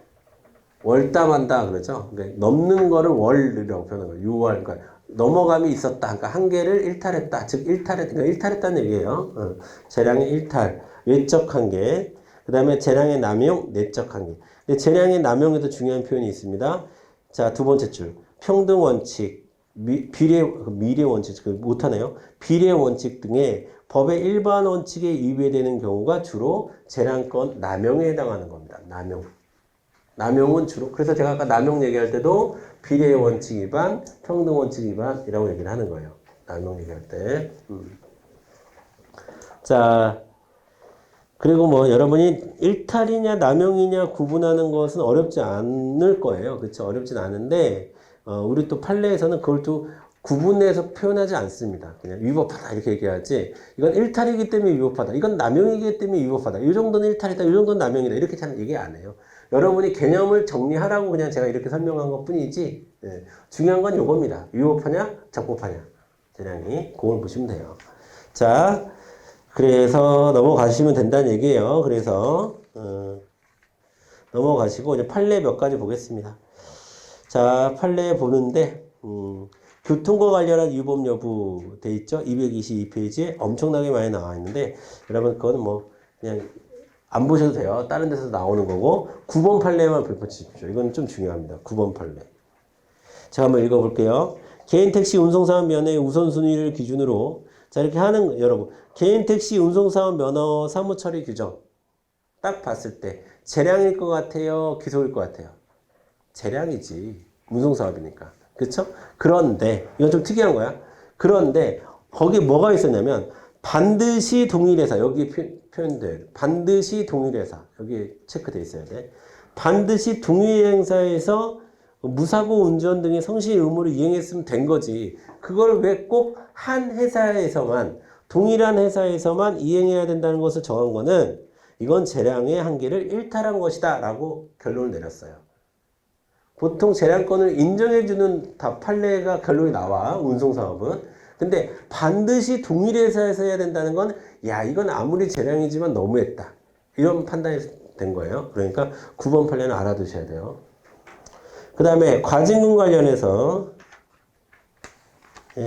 월담한다 그러죠? 그러니까 넘는 거를 월이라고 표현하는 거예요. 6월. 그러니까 넘어감이 있었다. 그러니까 한계를 일탈했다. 즉 그러니까 일탈했다는 얘기예요. 재량의 일탈, 외적 한계. 그 다음에 재량의 남용, 내적 한계. 근데 재량의 남용에도 중요한 표현이 있습니다. 자, 두 번째 줄. 평등 원칙, 미래 원칙, 못하네요. 비례 원칙 등의 법의 일반 원칙에 위배되는 경우가 주로 재량권 남용에 해당하는 겁니다. 남용. 남용은 주로, 그래서 제가 아까 남용 얘기할 때도 비례 원칙 위반, 평등 원칙 위반이라고 얘기를 하는 거예요. 남용 얘기할 때. 자, 그리고 뭐 여러분이 일탈이냐 남용이냐 구분하는 것은 어렵지 않을 거예요. 그렇죠? 어렵진 않은데 우리 또 판례에서는 그걸 또 구분해서 표현하지 않습니다. 그냥 위법하다 이렇게 얘기하지. 이건 일탈이기 때문에 위법하다. 이건 남용이기 때문에 위법하다. 이 정도는 일탈이다. 이 정도는 남용이다. 이렇게 잘 얘기 안 해요. 여러분이 개념을 정리하라고 그냥 제가 이렇게 설명한 것 뿐이지, 중요한 건 이겁니다. 위법하냐 적법하냐. 재량이 그걸 보시면 돼요. 자, 그래서 넘어가시면 된다는 얘기예요. 그래서 넘어가시고 이제 판례 몇 가지 보겠습니다. 자, 판례 보는데 교통과 관련한 위법 여부 돼 있죠. 222페이지에 엄청나게 많이 나와 있는데 여러분 그거는 뭐 그냥 안 보셔도 돼요. 다른 데서 나오는 거고 9번 판례만 펼쳐주십시오. 이건 좀 중요합니다. 9번 판례. 제가 한번 읽어볼게요. 개인 택시 운송사업 면허의 우선순위를 기준으로, 자, 이렇게 하는, 여러분. 개인 택시 운송사업 면허 사무처리 규정. 딱 봤을 때, 재량일 것 같아요? 기속일 것 같아요? 재량이지. 운송사업이니까. 그쵸? 그런데, 이건 좀 특이한 거야. 그런데, 거기 뭐가 있었냐면, 반드시 동일회사. 여기 표현돼요. 반드시 동일회사. 여기 체크돼 있어야 돼. 반드시 동일행사에서 무사고 운전 등의 성실 의무를 이행했으면 된 거지. 그걸 왜 꼭 한 회사에서만, 동일한 회사에서만 이행해야 된다는 것을 정한 거는 이건 재량의 한계를 일탈한 것이다 라고 결론을 내렸어요. 보통 재량권을 인정해주는 다 판례가 결론이 나와. 운송사업은. 근데 반드시 동일회사에서 해야 된다는 건, 야, 이건 아무리 재량이지만 너무했다. 이런 판단이 된 거예요. 그러니까 9번 판례는 알아두셔야 돼요. 그 다음에 과징금 관련해서,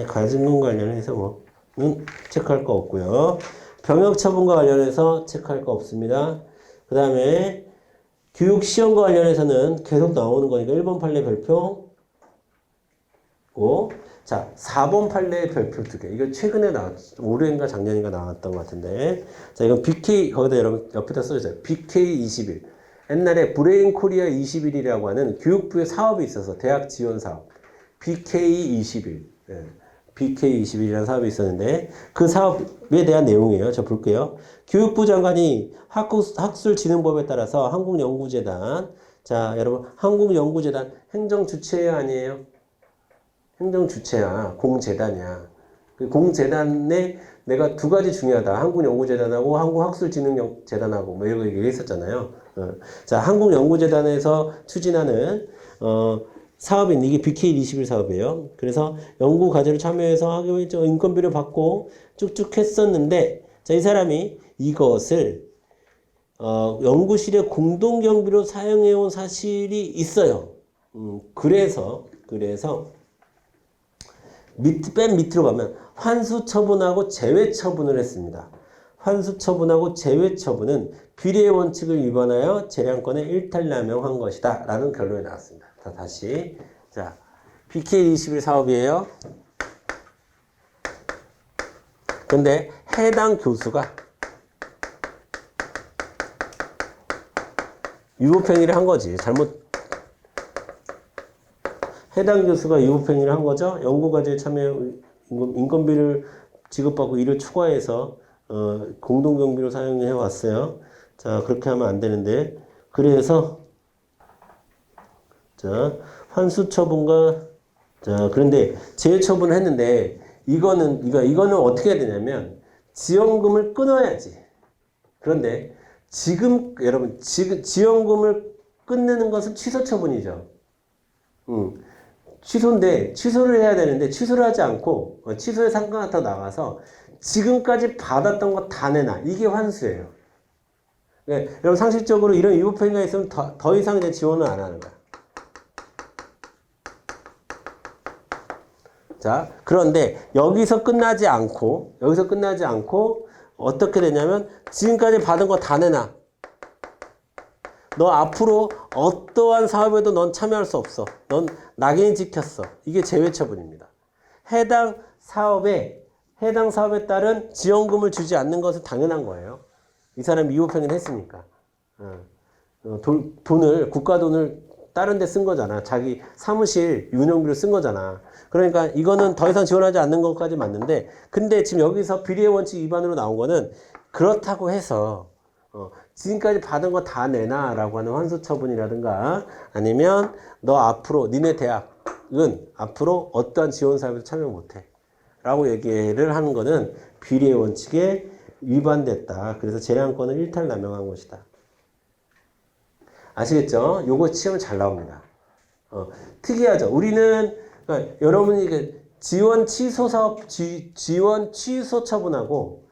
과징금 관련해서 뭐는 체크할 거 없고요. 병역처분과 관련해서 체크할 거 없습니다. 그 다음에 교육시험과 관련해서는 계속 나오는 거니까 1번 판례 별표고, 자, 4번 판례 별표 2개. 이거 최근에 나왔죠. 올해인가 작년인가 나왔던 것 같은데. 자, 이건 BK, 거기다 여러분 옆에다 써주세요. BK21. 옛날에 브레인 코리아 21이라고 하는 교육부의 사업이 있어서 대학 지원 사업. BK21. BK21이라는 사업이 있었는데 그 사업에 대한 내용이에요. 저 볼게요. 교육부 장관이 학술진흥법에 따라서 한국연구재단. 자, 여러분, 한국연구재단 행정주체야 아니에요? 행정주체야. 공재단이야. 그 공재단에 내가 두 가지 중요하다. 한국연구재단하고 한국학술진흥재단하고 뭐 이런 얘기 했었잖아요. 자, 한국연구재단에서 추진하는 사업인 이게 BK21 사업이에요. 그래서 연구 과제를 참여해서 학교 일정 인건비를 받고 쭉쭉 했었는데, 자, 이 사람이 이것을 연구실의 공동경비로 사용해온 사실이 있어요. 그래서 그래서 맨 밑으로 가면 환수 처분하고 제외 처분을 했습니다. 환수 처분하고 제외 처분은 비례의 원칙을 위반하여 재량권의 일탈남용한 것이다 라는 결론이 나왔습니다. 다시 자 BK21 사업이에요. 근데 해당 교수가 위법행위를 한 거지. 해당 교수가 위법행위를 한 거죠. 연구과제에 참여 인건비를 지급받고 이를 추가해서 공동경비로 사용해 왔어요. 자, 그렇게 하면 안 되는데. 그래서 자, 환수 처분과 자, 그런데 제외 처분을 했는데 이거는 어떻게 해야 되냐면 지원금을 끊어야지. 그런데 여러분 지원금을 끊는 것은 취소 처분이죠. 취소인데 취소를 해야 되는데 취소를 하지 않고 취소의 상가가 더 나가서 지금까지 받았던 거 다 내놔. 이게 환수예요. 그러니까 여러분 상식적으로 이런 위법행위가 있으면 더 이상 이제 지원을 안 하는 거야. 자, 그런데 여기서 끝나지 않고 어떻게 되냐면 지금까지 받은 거 다 내놔. 너 앞으로 어떠한 사업에도 넌 참여할 수 없어. 넌 낙인이 찍혔어. 이게 제외 처분입니다. 해당 사업에 따른 지원금을 주지 않는 것은 당연한 거예요. 이 사람이 위법행위를 했으니까. 국가 돈을 다른 데 쓴 거잖아. 자기 사무실 운영비로 쓴 거잖아. 그러니까 이거는 더 이상 지원하지 않는 것까지 맞는데, 근데 지금 여기서 비례의 원칙 위반으로 나온 거는 그렇다고 해서 지금까지 받은 거 다 내놔라고 하는 환수 처분이라든가 아니면 니네 대학은 앞으로 어떠한 지원 사업에도 참여 못해 라고 얘기를 하는 거는 비례의 원칙에 위반됐다. 그래서 재량권을 일탈남용한 것이다. 아시겠죠? 요거 시험 잘 나옵니다. 특이하죠? 우리는 그러니까 여러분이 지원 취소 사업 지원 취소 처분하고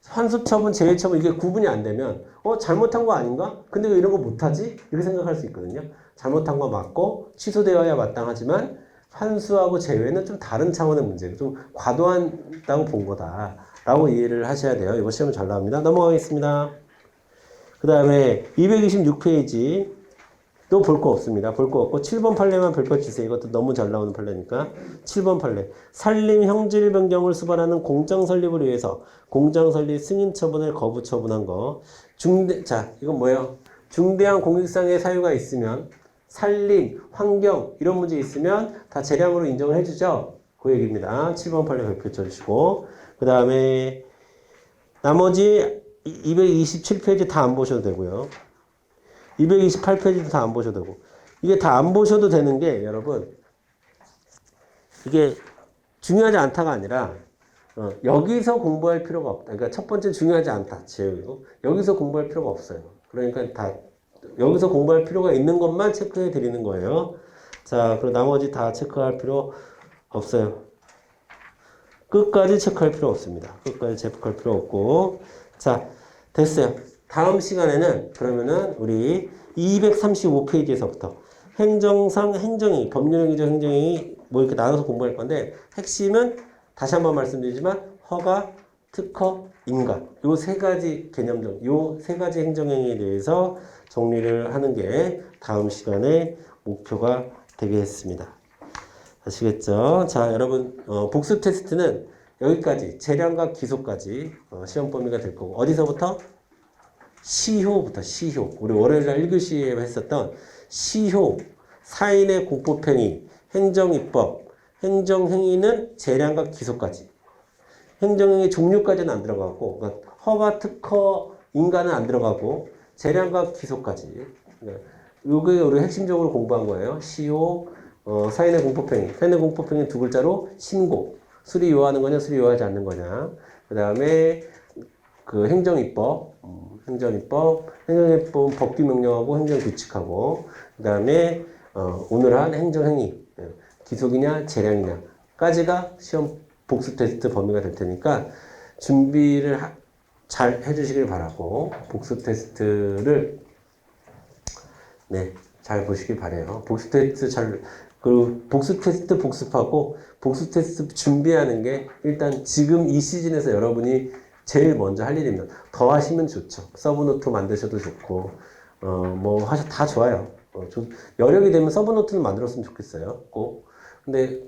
환수 처분, 제외 처분 이게 구분이 안 되면 잘못한 거 아닌가? 근데 왜 이런 거 못하지? 이렇게 생각할 수 있거든요. 잘못한 거 맞고 취소되어야 마땅하지만 환수하고 제외는 좀 다른 차원의 문제고 좀 과도하다고 본 거다라고 이해를 하셔야 돼요. 이거 시험 잘 나옵니다. 넘어가겠습니다. 그 다음에 226페이지 또 볼 거 없습니다. 볼 거 없고 7번 판례만 별표 치세요. 이것도 너무 잘 나오는 판례니까 7번 판례 산림 형질 변경을 수반하는 공장 설립을 위해서 공장 설립 승인 처분을 거부 처분한 거 이건 뭐예요? 중대한 공익상의 사유가 있으면 산림, 환경 이런 문제 있으면 다 재량으로 인정을 해주죠. 그 얘기입니다. 7번 판례 별표 쳐주시고 그 다음에 나머지 227페이지 다 안 보셔도 되고요. 228페이지도 다 안 보셔도 되고. 이게 다 안 보셔도 되는 게 여러분 이게 중요하지 않다가 아니라 여기서 공부할 필요가 없다. 그러니까 첫 번째 중요하지 않다. 제외고 여기서 공부할 필요가 없어요. 그러니까 다 여기서 공부할 필요가 있는 것만 체크해 드리는 거예요. 자, 그리고 나머지 다 체크할 필요 없어요. 끝까지 체크할 필요 없습니다. 끝까지 체크할 필요 없고. 자, 됐어요. 다음 시간에는 그러면은 우리 235페이지에서부터 행정상 행정행위, 법률행위적 행정행위 뭐 이렇게 나눠서 공부할 건데 핵심은 다시 한번 말씀드리지만 허가, 특허, 인가 요 세 가지 개념적 요 세 가지 행정행위에 대해서 정리를 하는 게 다음 시간에 목표가 되겠습니다. 아시겠죠? 자, 여러분 복습 테스트는 여기까지 재량과 기소까지 시험 범위가 될 거고 어디서부터? 시효부터 시효. 우리 월요일날 1교시에 했었던 시효, 사인의 공법행위, 행정입법, 행정행위는 재량과 기소까지. 행정행위 종류까지는 안 들어가고 그러니까 허가, 특허, 인가는 안 들어가고 재량과 기소까지. 이게 우리 핵심적으로 공부한 거예요. 시효, 사인의 공법행위. 사인의 공법행위 두 글자로 신고. 수리 요하는 거냐, 수리 요하지 않는 거냐. 그 다음에 그 행정입법, 행정입법 법규명령하고 행정규칙하고, 그 다음에 오늘 한 행정행위, 기속이냐, 재량이냐까지가 시험 복습 테스트 범위가 될 테니까 준비를 잘 해주시길 바라고 복습 테스트를 잘 보시길 바래요. 복습 테스트 잘 그리고 복수 테스트 복습하고 복수 테스트 준비하는 게 일단 지금 이 시즌에서 여러분이 제일 먼저 할 일입니다. 더 하시면 좋죠. 서브노트 만드셔도 좋고, 뭐 다 좋아요. 여력이 되면 서브노트는 만들었으면 좋겠어요. 꼭. 근데,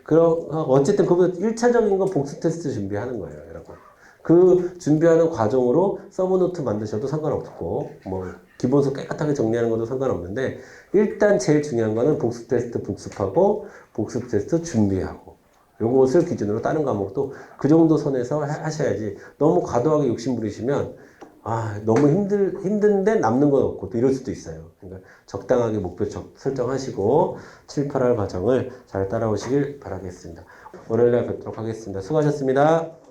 어쨌든 그보다 1차적인 건 복수 테스트 준비하는 거예요, 여러분. 그 준비하는 과정으로 서브노트 만드셔도 상관없고, 뭐, 기본서 깨끗하게 정리하는 것도 상관없는데, 일단 제일 중요한 거는 복습 테스트 복습하고, 복습 테스트 준비하고, 요것을 기준으로 다른 과목도 그 정도 선에서 하셔야지, 너무 과도하게 욕심 부리시면, 너무 힘든데 남는 건 없고, 또 이럴 수도 있어요. 그러니까 적당하게 목표 설정하시고, 7, 8월 과정을 잘 따라오시길 바라겠습니다. 월요일날 뵙도록 하겠습니다. 수고하셨습니다.